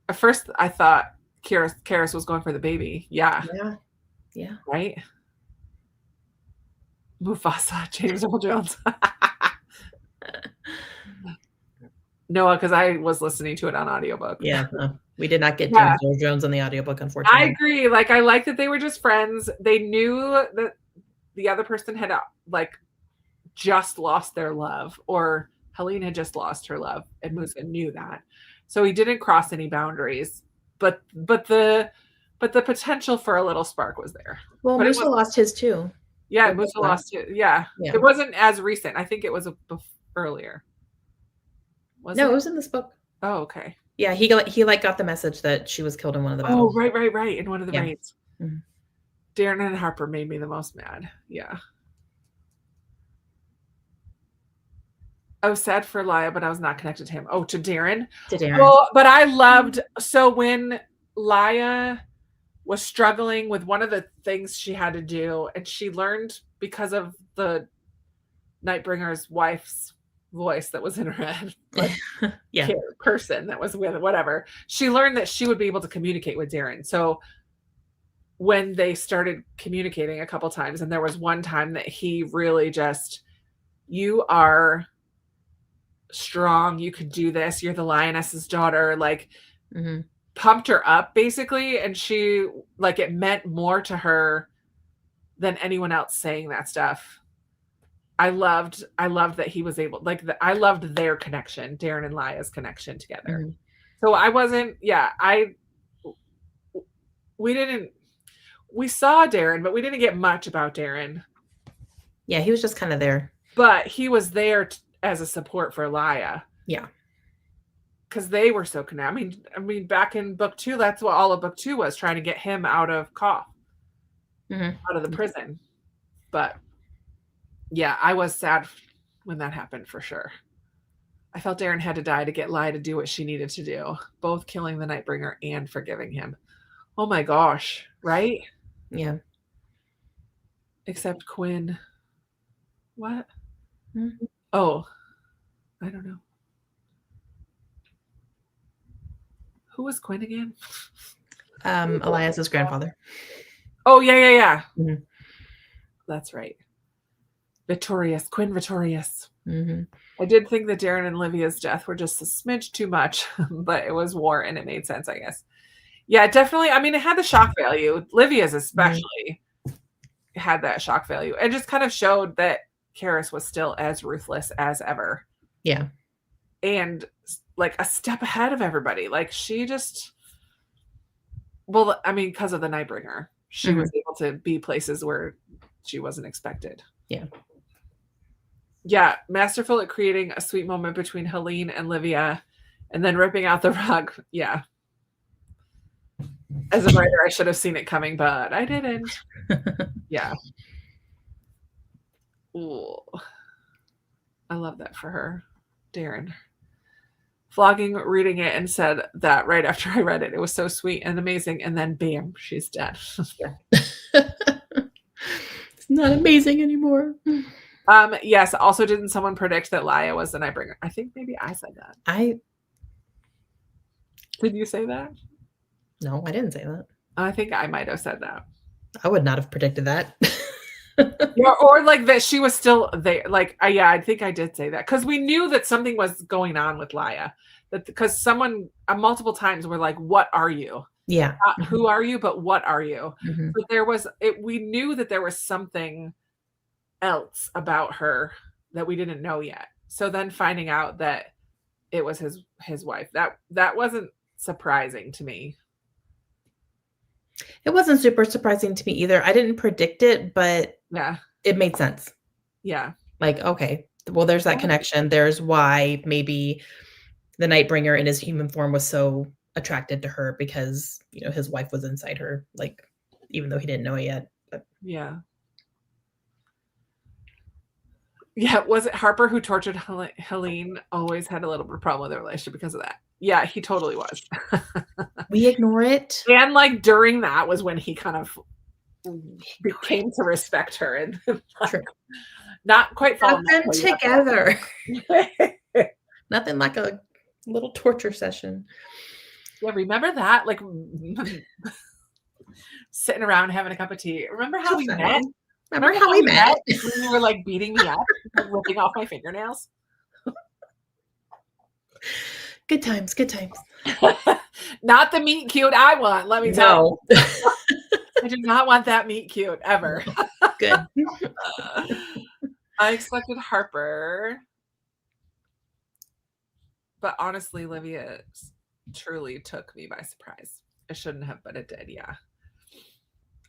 S1: At first, I thought Karis was going for the baby. Yeah.
S2: Yeah. Yeah.
S1: Right? Mufasa, James Earl Jones. Noah, because I was listening to it on audiobook.
S2: Yeah. No, we did not get
S1: Yeah.
S2: James Earl Jones on the audiobook,
S1: I
S2: unfortunately.
S1: agree. Like, I like that they were just friends. They knew that the other person had like just lost their love, or Helene had just lost her love, and Musa knew that. So he didn't cross any boundaries. But the potential for a little spark was there.
S2: Well,
S1: But it
S2: Musa
S1: was
S2: lost his too.
S1: yeah,
S2: With
S1: Musa
S2: Oprah.
S1: lost it. Yeah.
S2: Yeah.
S1: It wasn't as recent. I think it was earlier. Was
S2: No, it
S1: it?
S2: was in this book.
S1: Oh, okay.
S2: Yeah, he got the message that she was killed in one of the
S1: Oh,
S2: battles.
S1: right. In one of the
S2: Yeah.
S1: raids.
S2: Mhm.
S1: Darren and Harper made me the most mad. Yeah. I was sad for Laya, but I was not connected to him. Oh, to Darren?
S2: To Darren.
S1: Well, but I loved so when Laya was struggling with one of the things she had to do, and she learned because of the Nightbringer's wife's voice that was in her head, like
S2: Yeah.
S1: person that was with whatever. She learned that she would be able to communicate with Darren. So when they started communicating a couple times, and there was one time that he really just, you are strong, you could do this, you're the lioness's daughter, like
S2: Mhm.
S1: pumped her up basically, and she like it meant more to her than anyone else saying that stuff. I loved that he was able, like I loved their connection, Darren and Laya's connection together.
S2: Mhm.
S1: So I wasn't, we saw Darren, but we didn't get much about Darren.
S2: Yeah, he was just kind of there.
S1: But he was there as a support for Laya.
S2: Yeah.
S1: Because they were so connected. I mean, back in book 2, that's what all of book 2 was, trying to get him out of Koth, out of the prison. But yeah, I was sad when that happened for sure. I felt Darren had to die to get Laya to do what she needed to do, both killing the Nightbringer and forgiving him. Oh my gosh, right?
S2: Yeah.
S1: Except Quinn. What?
S2: Mhm.
S1: Oh, I don't know. Who was Quinn again?
S2: Elias's grandfather.
S1: Oh, yeah.
S2: Mhm.
S1: That's right. Quinn Victorious.
S2: Mm-hmm.
S1: I did think that Darren and Livia's death were just a smidge too much, but it was war and it made sense, I guess. Yeah, definitely. I mean, it had the shock value. Livia's especially had that shock value. It just kind of showed that Karis was still as ruthless as ever.
S2: Yeah.
S1: And like a step ahead of everybody. Like she just, well, I mean, because of the Nightbringer, she was able to be places where she wasn't expected.
S2: Yeah.
S1: Yeah, masterful at creating a sweet moment between Helene and Livia and then ripping out the rug. Yeah. As a writer, I should have seen it coming, but I didn't. Yeah. Ooh. I love that for her. Darren. Vlogging, reading it, and said that right after I read it. It was so sweet and amazing. And then bam, she's dead.
S2: It's not amazing anymore.
S1: Yes. Also, didn't someone predict that Laia was the Nightbringer? I think maybe I said that. Did you say that?
S2: No, I didn't say that.
S1: I think I might have said that.
S2: I would not have predicted that.
S1: Yeah, or like that she was still there. Like, yeah, I think I did say that because we knew that something was going on with Laia. That because someone multiple times were like, "What are you?"
S2: Yeah.
S1: Not who are you, but what are you?
S2: Mm-hmm.
S1: But there was it. We knew that there was something else about her that we didn't know yet. So then finding out that it was his wife, that wasn't surprising to me.
S2: It wasn't super surprising to me either. I didn't predict it, but
S1: yeah,
S2: it made sense.
S1: Yeah.
S2: Like, okay, well, there's that connection. There's why maybe the Nightbringer in his human form was so attracted to her because, you know, his wife was inside her, like, even though he didn't know it yet. But.
S1: Yeah. Yeah, was it Harper who tortured Helene? Always had a little bit of problem with their relationship because of that. Yeah, he totally was.
S2: We ignore it.
S1: And like during that was when he kind of came to respect her and like, not quite
S2: falling together. Nothing like a little torture session.
S1: Yeah, remember that? Like sitting around having a cup of tea. Remember how we met?
S2: Remember how we met?
S1: When you were like beating me up, like, ripping off my fingernails.
S2: Good times, good times.
S1: Not the meet cute I want, let me tell you. I do not want that meet cute ever.
S2: Good.
S1: I expected Harper. But honestly, Livia truly took me by surprise. It shouldn't have, but it did, yeah.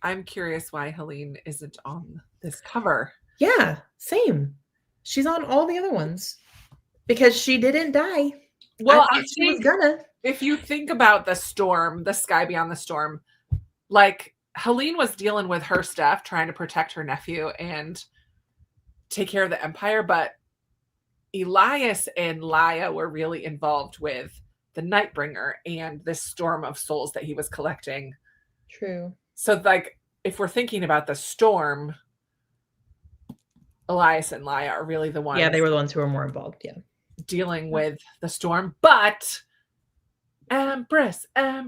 S1: I'm curious why Helene isn't on this cover.
S2: Yeah, same. She's on all the other ones because she didn't die.
S1: Well, I think if you think about the storm, the sky beyond the storm, like Helene was dealing with her stuff, trying to protect her nephew and take care of the Empire, but Elias and Laia were really involved with the Nightbringer and this storm of souls that he was collecting.
S2: True.
S1: So, like, if we're thinking about the storm, Elias and Laia are really the ones.
S2: Yeah, they were the ones who were more involved. Yeah.
S1: Dealing with the storm, but Empress. Like,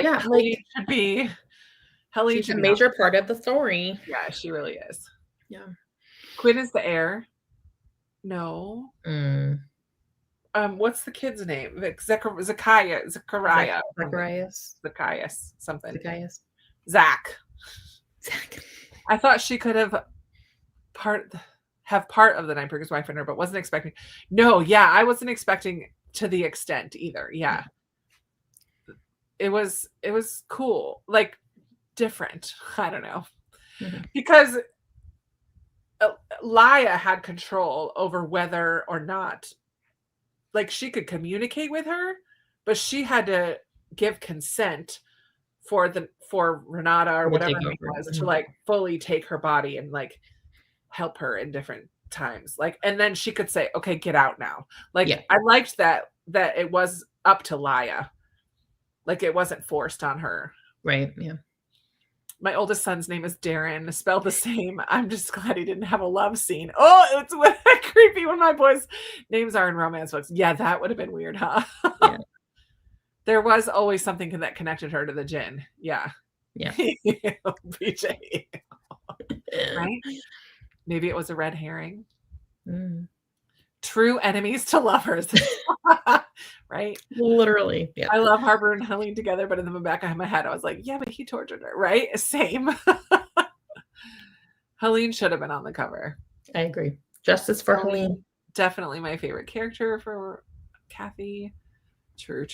S2: yeah,
S1: Helene should be. Helene
S2: she's
S1: should
S2: a
S1: be
S2: major part of the story.
S1: Yeah, she really is.
S2: Yeah.
S1: Quinn is the heir. No. What's the kid's name? Zacharias. Something. Zach. I thought she could have part of the Nightbringer's wife in her, but wasn't expecting. No, yeah, I wasn't expecting to the extent either. Yeah. It was cool. Like different. I don't know. Because Laia had control over whether or not, like, she could communicate with her, but she had to give consent for Renata or whatever her name was to like fully take her body and like help her in different times. Like, and then she could say, "Okay, get out now." Like, I liked that it was up to Laia. Like, it wasn't forced on her.
S2: Right. Yeah.
S1: My oldest son's name is Darren, spelled the same. I'm just glad he didn't have a love scene. Oh, it's creepy when my boys' names are in romance books. Yeah, that would have been weird, huh?
S2: Yeah.
S1: There was always something that connected her to the gin. Yeah.
S2: Yeah.
S1: BJ. Right? Maybe it was a red herring.
S2: Mm.
S1: True enemies to lovers. Right?
S2: Literally. Yeah.
S1: I love Harper and Helene together, but in the back of my head, I was like, yeah, but he tortured her, right? Same. Helene should have been on the cover.
S2: I agree. Justice for Helene.
S1: Definitely my favorite character for Kathy. True.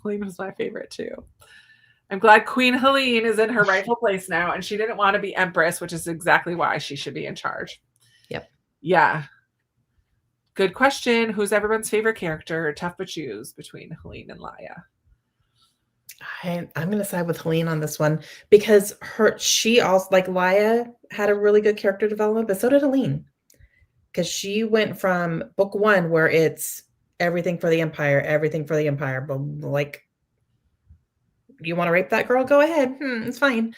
S1: Helene was my favorite too. I'm glad Queen Helene is in her rightful place now, and she didn't want to be Empress, which is exactly why she should be in charge.
S2: Yep.
S1: Yeah. Good question. Who's everyone's favorite character? Tough to choose between Helene and Laia.
S2: I'm going to side with Helene on this one because she also, like Laia, had a really good character development, but so did Helene. Because she went from book 1 where it's everything for the Empire, but like, you want to rape that girl? Go ahead. It's fine.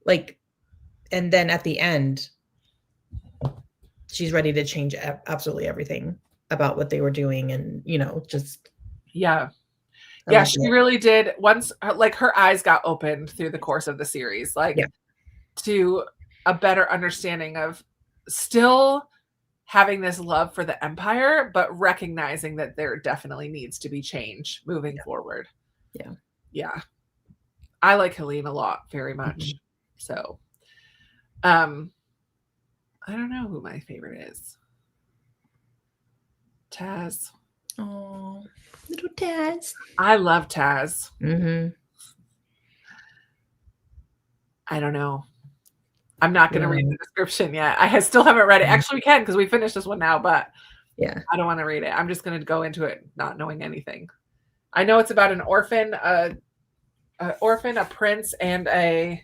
S2: Like, and then at the end, she's ready to change absolutely everything about what they were doing, and just
S1: yeah, she really did. Once, like, her eyes got opened through the course of the series, like to a better understanding of still having this love for the Empire, but recognizing that there definitely needs to be change moving forward. Yeah. I like Helene a lot, very much. So, I don't know who my favorite is. Taz.
S2: Oh, little Taz.
S1: I love Taz.
S2: Mm-hmm.
S1: I don't know. I'm not going to read the description yet. I still haven't read it. Actually, we can because we finished this one now, but I don't want to read it. I'm just going to go into it not knowing anything. I know it's about an orphan, a prince, and a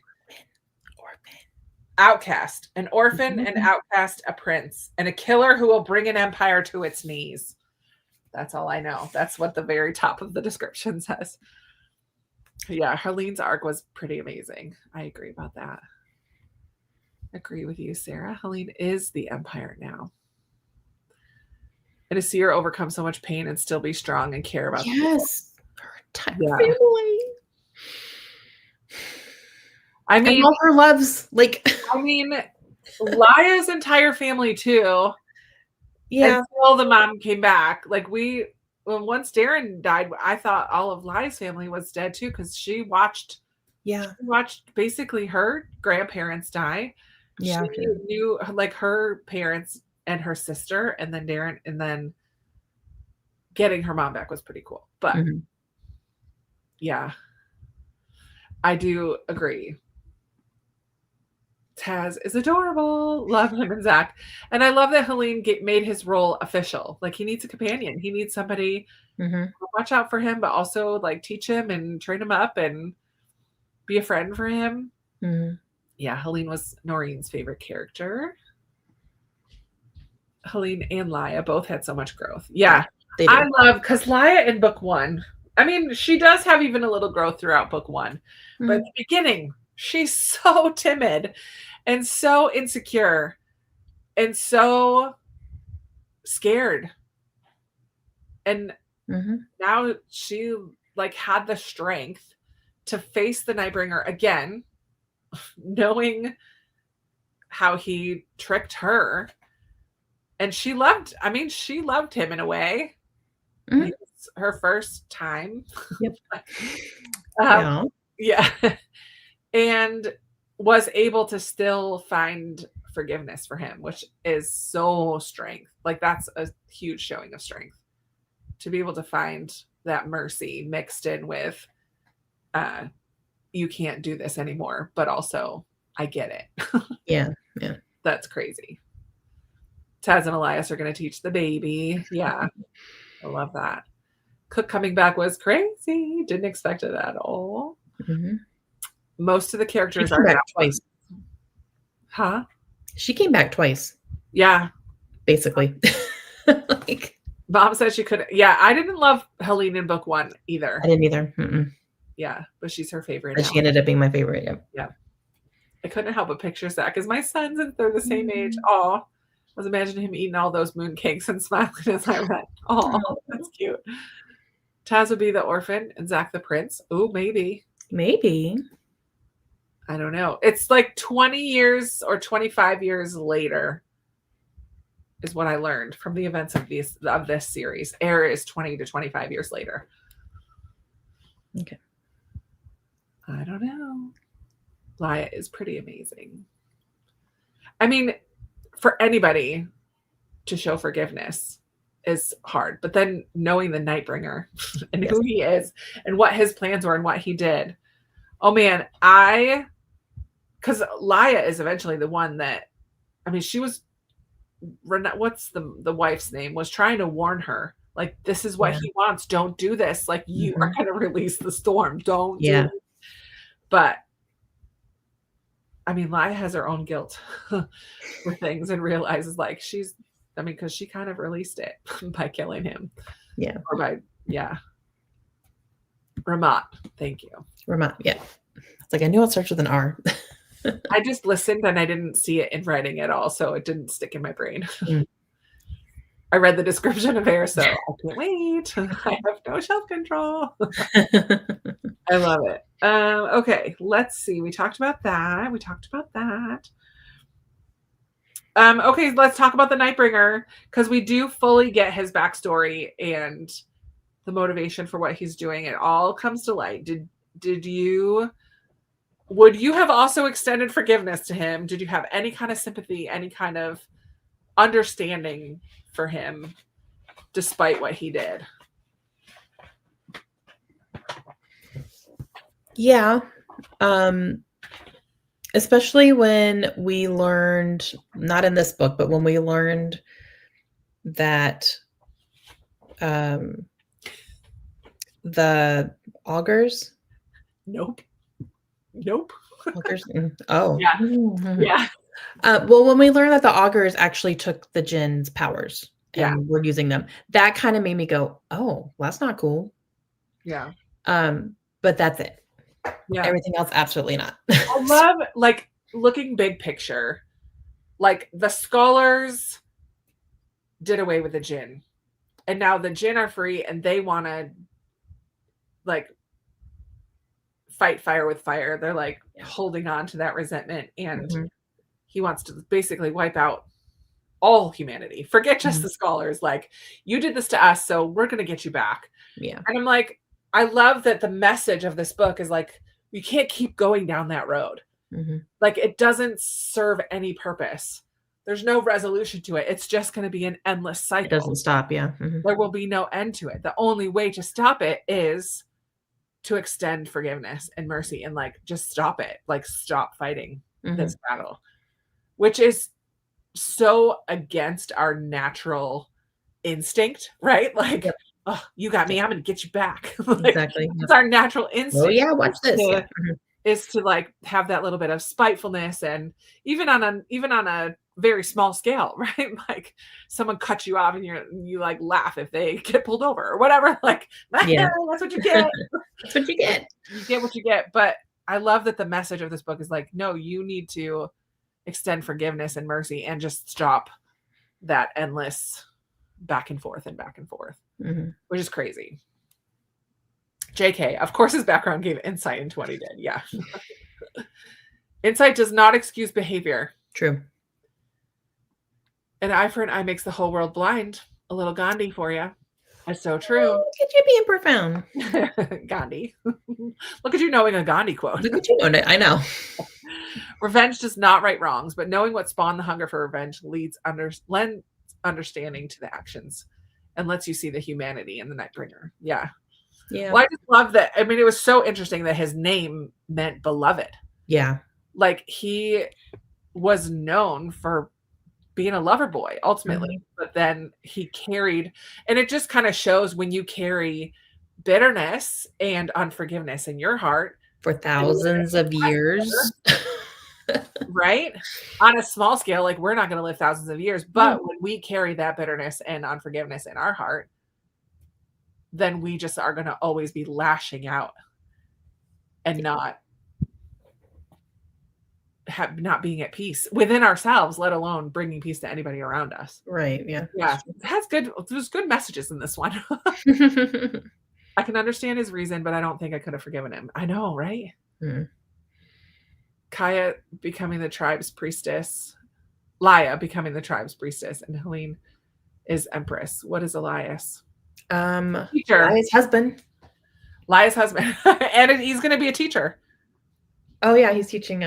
S1: outcast. An orphan, an outcast, a prince, and a killer who will bring an empire to its knees. That's all I know. That's what the very top of the description says. Yeah, Helene's arc was pretty amazing. I agree about that. Agree with you, Sarah. Helene is the Empire now. And to see her overcome so much pain and still be strong and care about
S2: her entire family.
S1: I mean,
S2: and all her loves, like
S1: I mean, Laia's entire family too.
S2: Yeah.
S1: Until the mom came back. Like once Darren died, I thought all of Laia's family was dead too, because she watched basically her grandparents die.
S2: Yeah.
S1: She knew like her parents and her sister, and then Darren, and then getting her mom back was pretty cool. But yeah, I do agree. Taz is adorable. Love him and Zach. And I love that Helene made his role official. Like, he needs a companion. He needs somebody to watch out for him, but also like teach him and train him up and be a friend for him. Yeah, Helene was Noreen's favorite character. Helene and Laia both had so much growth. Yeah, I love, because Laia in book 1, I mean, she does have even a little growth throughout book 1, but at the beginning, she's so timid and so insecure and so scared. And now she like had the strength to face the Nightbringer again, knowing how he tricked her. And she loved him in a way. It was her first time. Yeah. And was able to still find forgiveness for him, which is so strength. Like, that's a huge showing of strength to be able to find that mercy mixed in with you can't do this anymore, but also I get it.
S2: Yeah.
S1: That's crazy. Taz and Elias are going to teach the baby. Yeah. I love that. Cook coming back was crazy. Didn't expect it at all. Most of the characters are
S2: back twice.
S1: Huh?
S2: She came back twice.
S1: Yeah.
S2: Basically.
S1: Like, Mom said she couldn't. Yeah, I didn't love Helene in book 1 either.
S2: I didn't either.
S1: Yeah, but she's her favorite.
S2: But she ended up being my favorite.
S1: Yeah. I couldn't help but picture Zach as my sons, and they're the same age. Oh, I was imagining him eating all those moon cakes and smiling as I went. Oh, that's cute. Taz would be the orphan and Zach the prince. Ooh, maybe.
S2: Maybe.
S1: I don't know. It's like 20 years or 25 years later is what I learned from the events of this series. Air is 20 to 25 years later.
S2: Okay.
S1: I don't know. Laya is pretty amazing. I mean, for anybody to show forgiveness is hard, but then knowing the Nightbringer and who he is and what his plans were and what he did. Oh man, because Laya is eventually the one that, I mean, she was, what's the wife's name, was trying to warn her, like, this is what he wants. Don't do this. Like, you are going to release the storm. Don't do it. But I mean, Laya has her own guilt for things and realizes like because she kind of released it by killing him.
S2: Yeah.
S1: Or by, Ramat. Thank you.
S2: Ramat. Yeah. It's like, I knew it starts with an R.
S1: I just listened and I didn't see it in writing at all, so it didn't stick in my brain. I read the description of Air, so I can't wait. I have no self-control. I love it. Okay, let's see. We talked about that. Okay, let's talk about the Nightbringer, because we do fully get his backstory and the motivation for what he's doing. It all comes to light. Would you have also extended forgiveness to him? Did you have any kind of sympathy, any kind of understanding for him, despite what he did?
S2: Yeah. Especially when we learned, not in this book, but when we learned that the augurs.
S1: Nope.
S2: Augurs? Oh.
S1: Yeah.
S2: Well, when we learned that the augurs actually took the jinn's powers and were using them, that kind of made me go, oh, well, that's not cool.
S1: Yeah.
S2: But that's it.
S1: Yeah.
S2: Everything else, absolutely not.
S1: I love, like, looking big picture, like, the scholars did away with the jinn, and now the jinn are free and they want to, like, fight fire with fire. They're like holding on to that resentment, and he wants to basically wipe out all humanity. Forget just the scholars. Like, you did this to us, so we're going to get you back.
S2: Yeah.
S1: And I'm like, I love that the message of this book is like, we can't keep going down that road. Like, it doesn't serve any purpose. There's no resolution to it. It's just going to be an endless cycle.
S2: It doesn't stop. Yeah.
S1: There will be no end to it. The only way to stop it is to extend forgiveness and mercy and, like, just stop it. Like, stop fighting this battle, which is so against our natural instinct, right? Like, oh, you got me, I'm going to get you back. Like, exactly. It's our natural instinct.
S2: Oh yeah, watch this.
S1: Is to like have that little bit of spitefulness, and even on a very small scale, right? Like, someone cuts you off and you like laugh if they get pulled over or whatever. Like, that's what you get.
S2: That's what you get.
S1: You get what you get. But I love that the message of this book is like, no, you need to extend forgiveness and mercy and just stop that endless back and forth, which is crazy. JK, of course, his background gave insight into what he did. Yeah. Insight does not excuse behavior.
S2: True.
S1: An eye for an eye makes the whole world blind. A little Gandhi for you. That's so true.
S2: Look at you being profound.
S1: Gandhi. Look at you knowing a Gandhi quote.
S2: Look at you knowing it. I know.
S1: Revenge does not right wrongs, but knowing what spawned the hunger for revenge lends understanding to the actions and lets you see the humanity in the Nightbringer. Yeah.
S2: Yeah.
S1: Well, I just love that. I mean, it was so interesting that his name meant beloved.
S2: Yeah.
S1: Like, he was known for being a lover boy ultimately, but then he carried, and it just kind of shows when you carry bitterness and unforgiveness in your heart
S2: for thousands of years.
S1: Right? On a small scale, like, we're not going to live thousands of years, but when we carry that bitterness and unforgiveness in our heart, then we just are going to always be lashing out and not being at peace within ourselves, let alone bringing peace to anybody around us.
S2: Right. Yeah.
S1: Yeah. There's good messages in this one. I can understand his reason, but I don't think I could have forgiven him. I know, right?
S2: Mm.
S1: Kaya becoming the tribe's priestess. Laya becoming the tribe's priestess, and Helene is empress. What is Elias? Teacher.
S2: His husband.
S1: Laya's husband. And he's going to be a teacher.
S2: Oh, yeah, he's teaching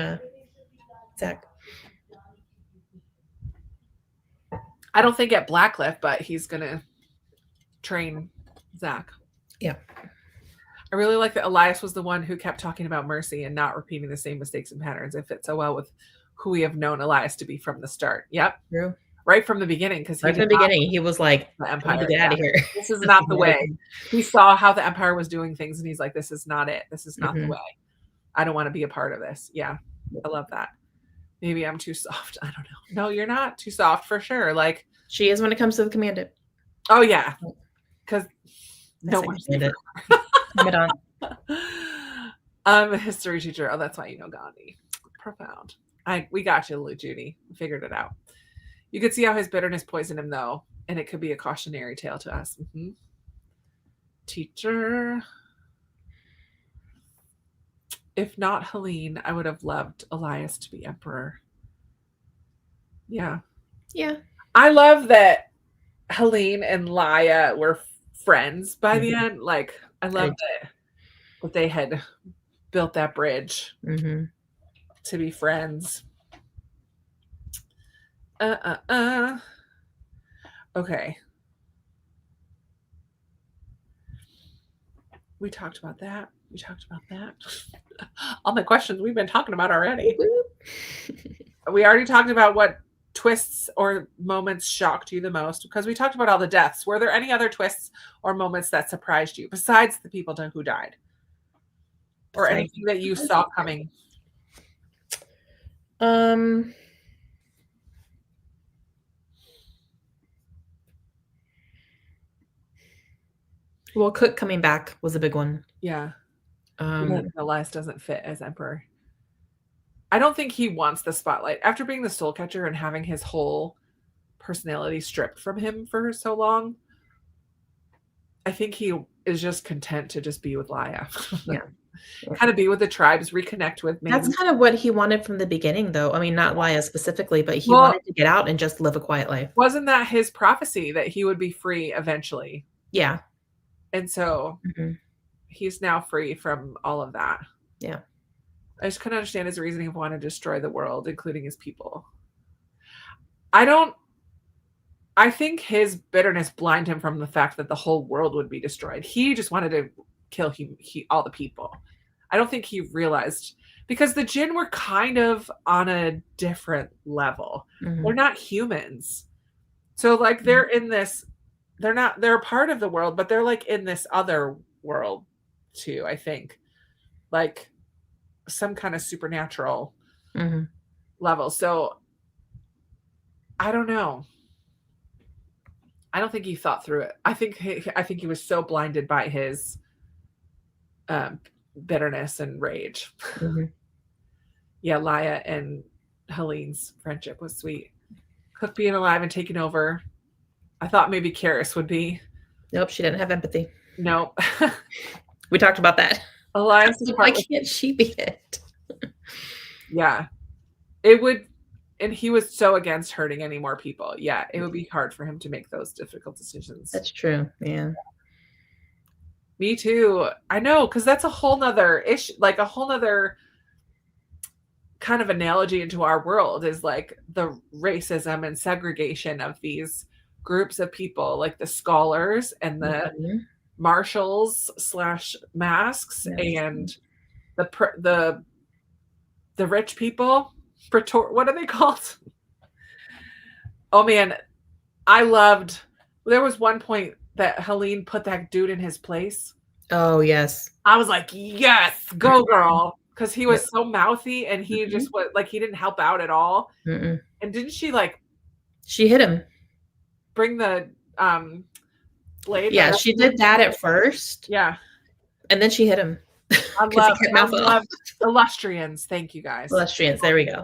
S2: Zach.
S1: I don't think at Blackcliff, but he's going to train Zach.
S2: Yeah.
S1: I really like that Elias was the one who kept talking about mercy and not repeating the same mistakes and patterns. It fits so well with who we have known Elias to be from the start. Yep.
S2: True.
S1: Right from the beginning. Because
S2: right from the beginning, he was like,
S1: the Empire.
S2: get out of here.
S1: This is not the way. He saw how the Empire was doing things, and he's like, this is not it. This is not the way. I don't want to be a part of this. Yeah. I love that. Maybe I'm too soft. I don't know. No, you're not too soft for sure. Like,
S2: she is when it comes to the commandant.
S1: Oh, yeah. Because no one's it. I'm a history teacher. Oh, that's why you know Gandhi. Profound. We got you, Judy. We figured it out. You could see how his bitterness poisoned him, though, and it could be a cautionary tale to us. Mm-hmm. Teacher. If not Helene, I would have loved Elias to be emperor. Yeah.
S2: Yeah.
S1: I love that Helene and Laya were friends by the end. Like, I love that they had built that bridge to be friends. Okay. We talked about that. All the questions we've been talking about already. We already talked about what twists or moments shocked you the most, because we talked about all the deaths. Were there any other twists or moments that surprised you besides the people who died? Or anything that you saw coming?
S2: Well, Cook coming back was a big one.
S1: Yeah. Elias doesn't fit as emperor. I don't think he wants the spotlight. After being the soul catcher and having his whole personality stripped from him for so long, I think he is just content to just be with Laya.
S2: Yeah.
S1: Kind of be with the tribes, reconnect with me.
S2: That's kind of what he wanted from the beginning, though. I mean, not Laya specifically, but he wanted to get out and just live a quiet life.
S1: Wasn't that his prophecy, that he would be free eventually?
S2: Yeah.
S1: And so he's now free from all of that.
S2: Yeah.
S1: I just couldn't understand his reasoning of wanting to destroy the world, including his people. I think his bitterness blinded him from the fact that the whole world would be destroyed. He just wanted to kill all the people. I don't think he realized, because the Jinn were kind of on a different level. They're not humans. So like they're in this, they're a part of the world, but they're like in this other world too, I think. Like some kind of supernatural level. So I don't know. I don't think he thought through it. I think he was so blinded by his bitterness and rage. Yeah, Laya and Helene's friendship was sweet. Cook being alive and taking over. I thought maybe Karis would be.
S2: Nope, she didn't have empathy.
S1: Nope.
S2: We talked about that.
S1: Elias,
S2: why can't she be it?
S1: Yeah. It would, and he was so against hurting any more people. Yeah, it would be hard for him to make those difficult decisions.
S2: That's true. Yeah.
S1: Me too. I know, because that's a whole nother issue, like a whole nother kind of analogy into our world, is like the racism and segregation of these groups of people, like the scholars and the marshals / masks and the rich people. What are they called? Oh man, there was one point that Helene put that dude in his place.
S2: Oh yes.
S1: I was like, yes, go girl. Because he was so mouthy, and he just was like, he didn't help out at all. And didn't she
S2: she hit him,
S1: bring the blade?
S2: Yeah, she did that at first.
S1: Yeah.
S2: And then she hit him.
S1: I love Illustrians. Thank you guys.
S2: Illustrians, there we go.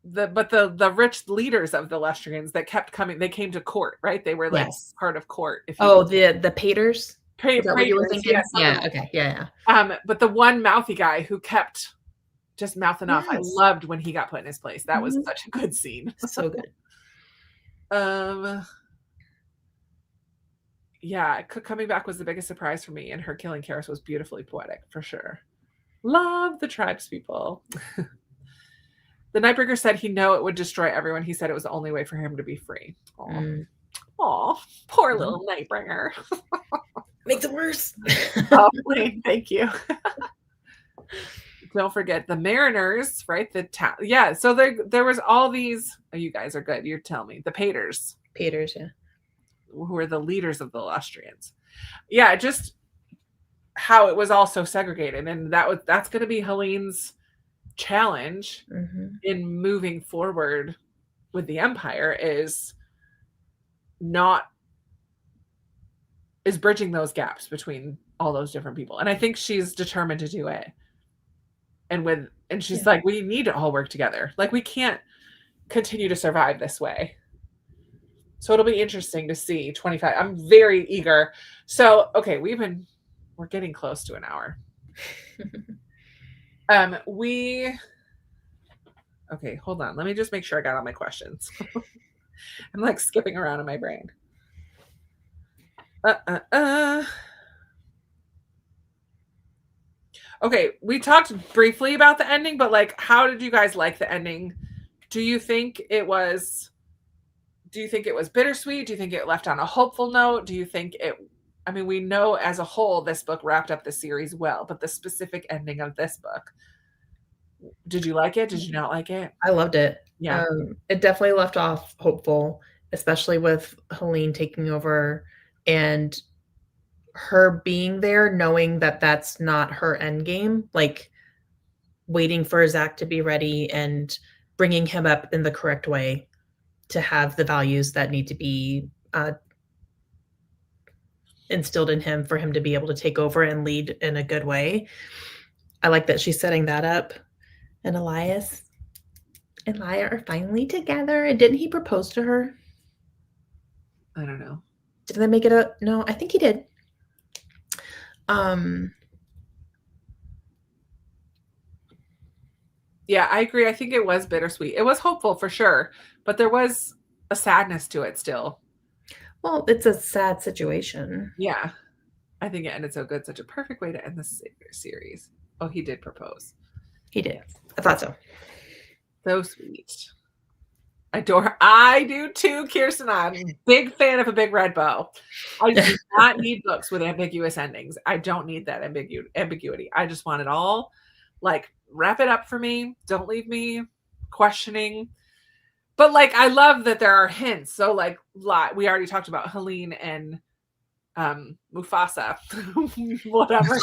S1: the rich leaders of the Lestrians that kept coming, they came to court, right? They were like
S2: Yes.
S1: part of court. If you
S2: Oh, the Paters? Is that what you were
S1: praetors, yeah,
S2: thinking?
S1: something
S2: Yeah,
S1: like
S2: okay. Yeah,
S1: but the one mouthy guy who kept just mouthing
S2: yeah.
S1: off, I
S2: Yes.
S1: loved when he got put in his place. That was
S2: Mhm.
S1: such a good scene.
S2: So good.
S1: Um, yeah, coming back was the biggest surprise for me, and her killing Karis was beautifully poetic for sure. Love the tribes people. The Nightbreaker said he knew it would destroy everyone. He said it was the only way for him to be free. Aw.
S2: Mm.
S1: Aw, poor
S2: Mhm.
S1: little Nightbringer.
S2: Makes it worse.
S1: Oh, Wayne, thank you. Don't forget the Mariners, right? Yeah, so there was all these, oh, you guys are good. You're telling me. The Paters,
S2: Paters, yeah.
S1: who were the leaders of the Lustrians. Yeah, just how it was all so segregated. And that's gonna be Helene's challenge in moving forward with the Empire is bridging those gaps between all those different people. And I think she's determined to do it. And she's like, we need to all work together. Like, we can't continue to survive this way. So it'll be interesting to see 25. I'm very eager. So, okay, we're getting close to an hour. Okay, hold on. Let me just make sure I got all my questions. I'm like skipping around in my brain. Okay, we talked briefly about the ending, but like, how did you guys like the ending? Do you think it was bittersweet? Do you think it left on a hopeful note? Do you think we know as a whole this book wrapped up the series well, but the specific ending of this book, did you like it? Did you not like it?
S2: I loved it.
S1: Yeah.
S2: It definitely left off hopeful, especially with Helene taking over and her being there, knowing that that's not her end game, like waiting for Zach to be ready and bringing him up in the correct way to have the values that need to be instilled in him for him to be able to take over and lead in a good way. I like that she's setting that up. And Elias and Laia are finally together. And didn't he propose to her?
S1: I don't know.
S2: Did they make it a no? I think he did.
S1: Yeah, I agree. I think it was bittersweet. It was hopeful for sure, but there was a sadness to it still.
S2: Well, it's a sad situation.
S1: Yeah. I think it ended so good. Such a perfect way to end the series. Oh, he did propose.
S2: He did. I thought so.
S1: So sweet. I do too, Kirsten. I'm a big fan of a big red bow. I do not need books with ambiguous endings. I don't need that ambiguity. I just want it all, like, wrap it up for me. Don't leave me questioning. But like, I love that there are hints. So like, we already talked about Helene and Mufasa, whatever.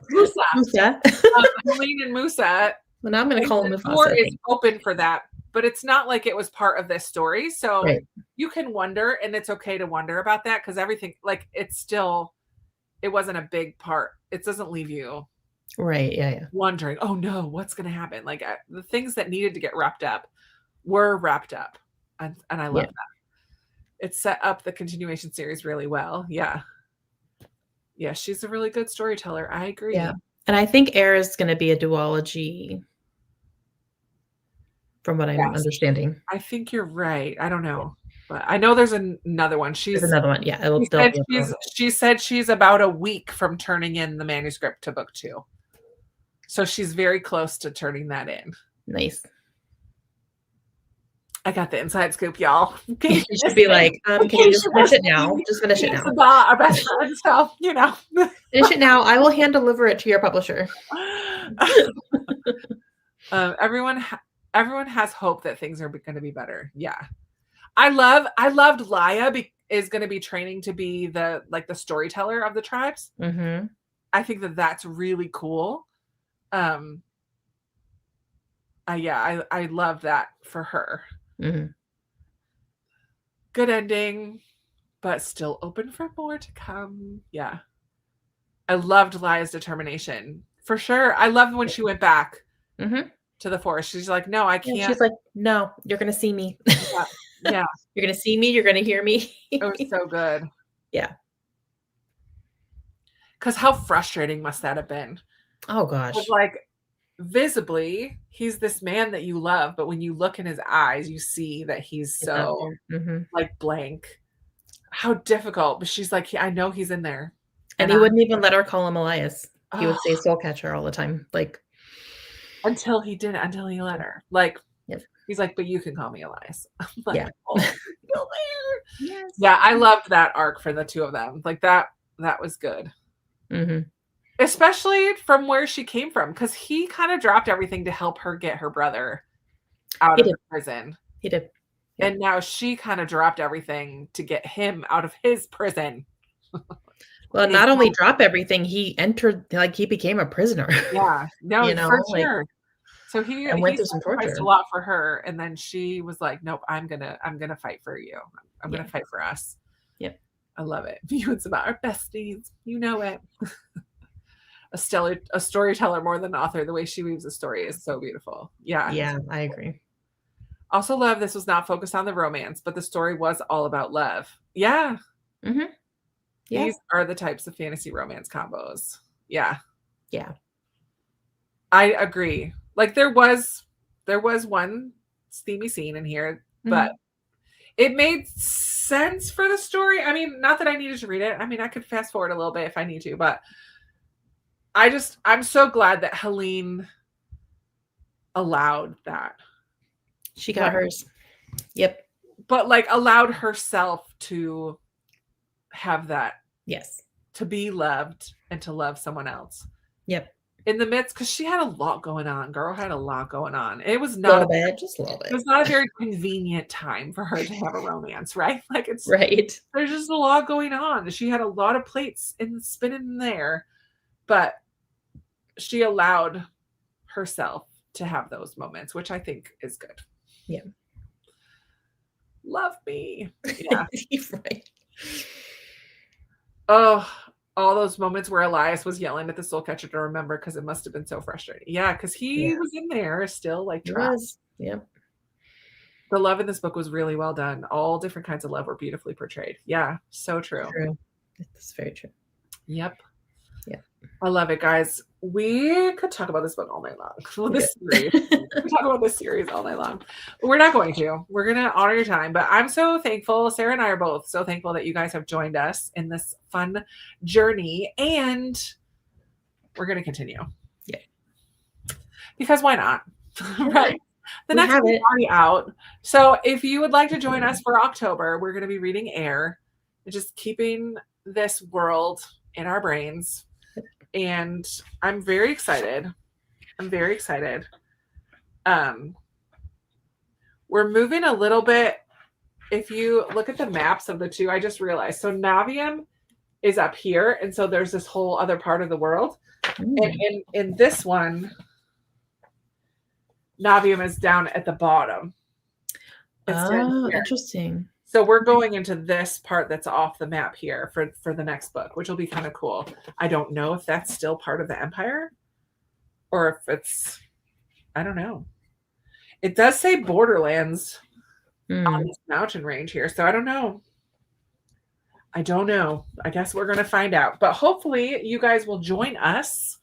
S2: Musa.
S1: Helene and Musa.
S2: Well, now I'm going to call him Mufasa.
S1: The door is open for that, but it's not like it was part of this story. So you can wonder, and it's okay to wonder about that, because everything, like, it wasn't a big part. It doesn't leave you wondering, oh no, what's going to happen? Like, the things that needed to get wrapped up were wrapped up, and I love that. It set up the continuation series really well. Yeah, she's a really good storyteller. I agree.
S2: Yeah, and I think Air is going to be a duology, from what I'm understanding.
S1: I think you're right. I don't know, but I know there's another one.
S2: There's another one. Yeah,
S1: she said she's about a week from turning in the manuscript to book 2, so she's very close to turning that in.
S2: Nice.
S1: I got the inside scoop, y'all.
S2: You should be like, can you just finish it now? Just finish it now.
S1: Sabaa, our best friend, so
S2: finish it now. I will hand deliver it to your publisher.
S1: Everyone has hope that things are going to be better. Yeah, I loved Laia is going to be training to be the storyteller of the tribes.
S2: Mm-hmm.
S1: I think that's really cool. I love that for her.
S2: Mm-hmm.
S1: Good ending, but still open for more to come. Yeah. I loved Laia's determination. For sure. I loved when she went back.
S2: Mm-hmm.
S1: to the forest. She's like, no, I
S2: And
S1: can't.
S2: she's like, "No, you're gonna see me.
S1: Yeah. Yeah.
S2: You're gonna see me, you're gonna hear me."
S1: It was so good.
S2: Yeah.
S1: Because how frustrating must that have been?
S2: Oh
S1: Because,
S2: gosh.
S1: like, visibly, he's this man that you love, but when you look in his eyes, you see that he's
S2: It's not
S1: so,
S2: there. Mhm.
S1: like, blank. How difficult. But she's like, I know he's in there.
S2: And
S1: And
S2: he wouldn't even let her call him Elias. He
S1: oh,
S2: would say soul catcher all the time. Like,
S1: until he didn't, until he let her. Like,
S2: yep.
S1: he's like, but you can call me Elias. I'm like,
S2: Yeah.
S1: oh, he's still there.
S2: Yes.
S1: Yeah, I loved that arc for the two of them. Like, that was good.
S2: Mhm.
S1: Especially from where she came from, because he kind of dropped everything to help her get her brother out
S2: He
S1: of
S2: did.
S1: the prison.
S2: He did. Yep.
S1: And now she kind of dropped everything to get him out of his prison.
S2: Well,
S1: And
S2: not only drop everything, he entered like, he became a prisoner,
S1: yeah, no,
S2: you know,
S1: for
S2: like,
S1: sure. So he
S2: and went through some
S1: sacrificed a
S2: torture.
S1: lot for her, and then she was like, "Nope, I'm gonna fight for you. I'm
S2: Yeah.
S1: gonna fight for us."
S2: Yep.
S1: I love it. You and Sabaa are besties. You know it. A storyteller more than an author. The way she weaves a story is so beautiful. Yeah.
S2: Yeah, I agree.
S1: Also love this was not focused on the romance, but the story was all about love. Yeah.
S2: Mhm. Yeah.
S1: These are the types of fantasy romance combos. Yeah.
S2: Yeah.
S1: I agree. Like there was one steamy scene in here, but
S2: Mhm.
S1: it made sense for the story. I mean, not that I needed to read it. I mean, I could fast forward a little bit if I need to, but I'm so glad that Helene allowed that.
S2: She got hers. Yep.
S1: But like allowed herself to have that,
S2: Yes.
S1: to be loved and to love someone else.
S2: Yep.
S1: In the midst, because she had a lot going on. Girl had a lot going on. It was
S2: A
S1: not
S2: little bit, just a little
S1: it
S2: bit.
S1: was not a very convenient time for her to have a romance, right? Like
S2: Right.
S1: there's just a lot going on. She had a lot of plates spinning in there, but she allowed herself to have those moments, which I think is good.
S2: Yeah.
S1: Love me. Yeah.
S2: Right.
S1: Oh, all those moments where Elias was yelling at the soul catcher to remember because it must have been so frustrating. Yeah, because he
S2: Yeah.
S1: was in there still like
S2: He
S1: trapped.
S2: was. Yep.
S1: The love in this book was really well done. All different kinds of love were beautifully portrayed. Yeah, so true.
S2: True. That's very true.
S1: Yep.
S2: Yeah.
S1: I love it, guys. We could talk about this book all night long. Well, this
S2: Okay.
S1: series. We could talk about this series all night long. But we're not going to. We're going to honor your time. But I'm so thankful. Sarah and I are both so thankful that you guys have joined us in this fun journey. And we're going to continue.
S2: Yeah.
S1: Because why not? Right. The
S2: We
S1: next
S2: have
S1: one's
S2: it.
S1: already out. So if you would like to join us for October, we're going to be reading Air, just keeping this world in our brains. And I'm very excited. We're moving a little bit. If you look at the maps of the two, I just realized. So Navium is up here. And so there's this whole other part of the world. And in this one, Navium is down at the bottom. It's down here.
S2: Interesting.
S1: So we're going into this part that's off the map here for the next book, which will be kind of cool. I don't know if that's still part of the Empire or if it's, I don't know. It does say Borderlands on this mountain range here. So I don't know. I guess we're going to find out. But hopefully you guys will join us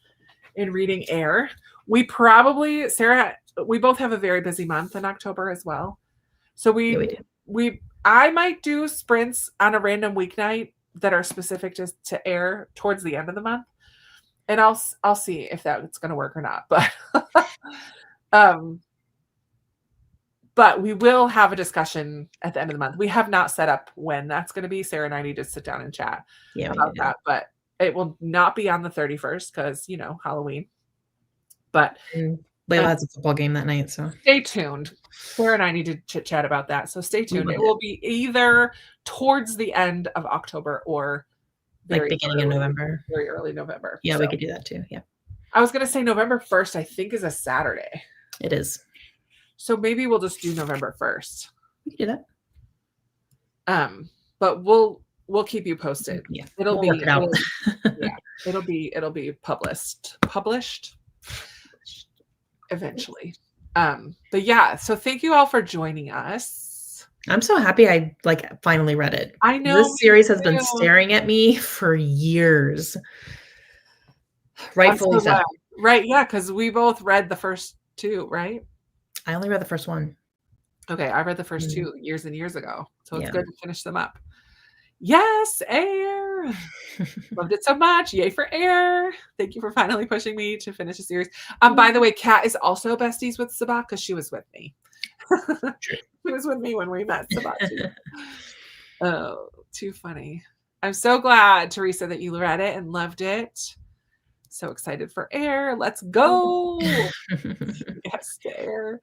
S1: in reading Air. We probably, Sarah, we both have a very busy month in October as well. So I might do sprints on a random weeknight that are specific to Air towards the end of the month. And I'll see if that's going to work or not. But we will have a discussion at the end of the month. We have not set up when that's going to be. Sarah and I need to sit down and chat about that. But it will not be on the 31st because, Halloween. But
S2: Layla has a football game that night, so
S1: stay tuned. Sarah and I need to chit-chat about that. So stay tuned. It will be either towards the end of October or
S2: like beginning of November.
S1: Very early November.
S2: Yeah, we could do that too. Yeah.
S1: I was going to say November 1st, I think, is a Saturday.
S2: It is.
S1: So maybe we'll just do November 1st.
S2: We can do
S1: that. But we'll keep you posted.
S2: Yeah.
S1: It'll be published eventually. But yeah, so thank you all for joining us.
S2: I'm so happy I finally read it.
S1: I know,
S2: This
S1: me
S2: series has been
S1: too.
S2: staring at me for years.
S1: I'm
S2: Rightfully
S1: so
S2: so.
S1: glad. Right, yeah, because we both read the first two, right?
S2: I only read the first one.
S1: Okay, I read the first
S2: Mm,
S1: two years and years ago, so it's
S2: yeah.
S1: good to finish them up. Yes, Air! Loved it so much. Yay for Air. Thank you for finally pushing me to finish a series. By the way, Kat is also besties with Sabaa because she was with me.
S2: True.
S1: She was with me when we met Sabaa too. Oh, too funny. I'm so glad, Teresa, that you read it and loved it. So excited for Air. Let's go. Yes, to Air.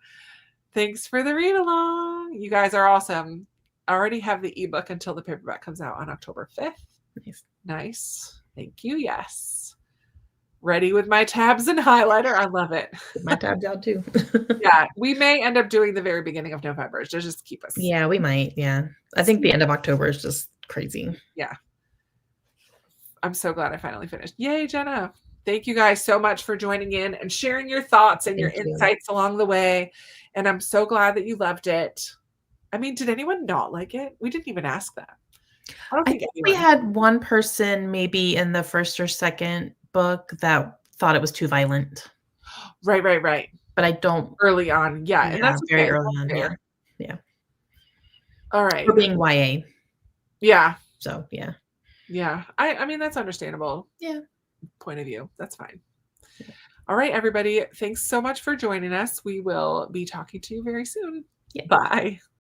S1: Thanks for the read along. You guys are awesome. I already have the ebook until the paperback comes out on October 5th.
S2: Nice.
S1: Nice. Thank you. Yes. Ready with my tabs and highlighter. I love it.
S2: Get my tabs out too.
S1: Yeah, we may end up doing the very beginning of November to just keep us.
S2: Yeah, we might. Yeah. I think the end of October is just crazy.
S1: Yeah. I'm so glad I finally finished. Yay, Jenna. Thank you guys so much for joining in and sharing your thoughts and your insights along the way. And I'm so glad that you loved it. I mean, did anyone not like it? We didn't even ask that. I don't think
S2: we
S1: anyone.
S2: had one person maybe in the first or second book that thought it was too violent.
S1: Right.
S2: But I don't.
S1: Early on. Yeah. And that's
S2: very
S1: okay.
S2: early
S1: That's
S2: on.
S1: fair.
S2: Yeah.
S1: All right.
S2: For being YA.
S1: Yeah.
S2: So, yeah.
S1: Yeah. I mean, that's understandable.
S2: Yeah.
S1: Point of view. That's fine. Yeah. All right, everybody. Thanks so much for joining us. We will be talking to you very soon.
S2: Yeah.
S1: Bye.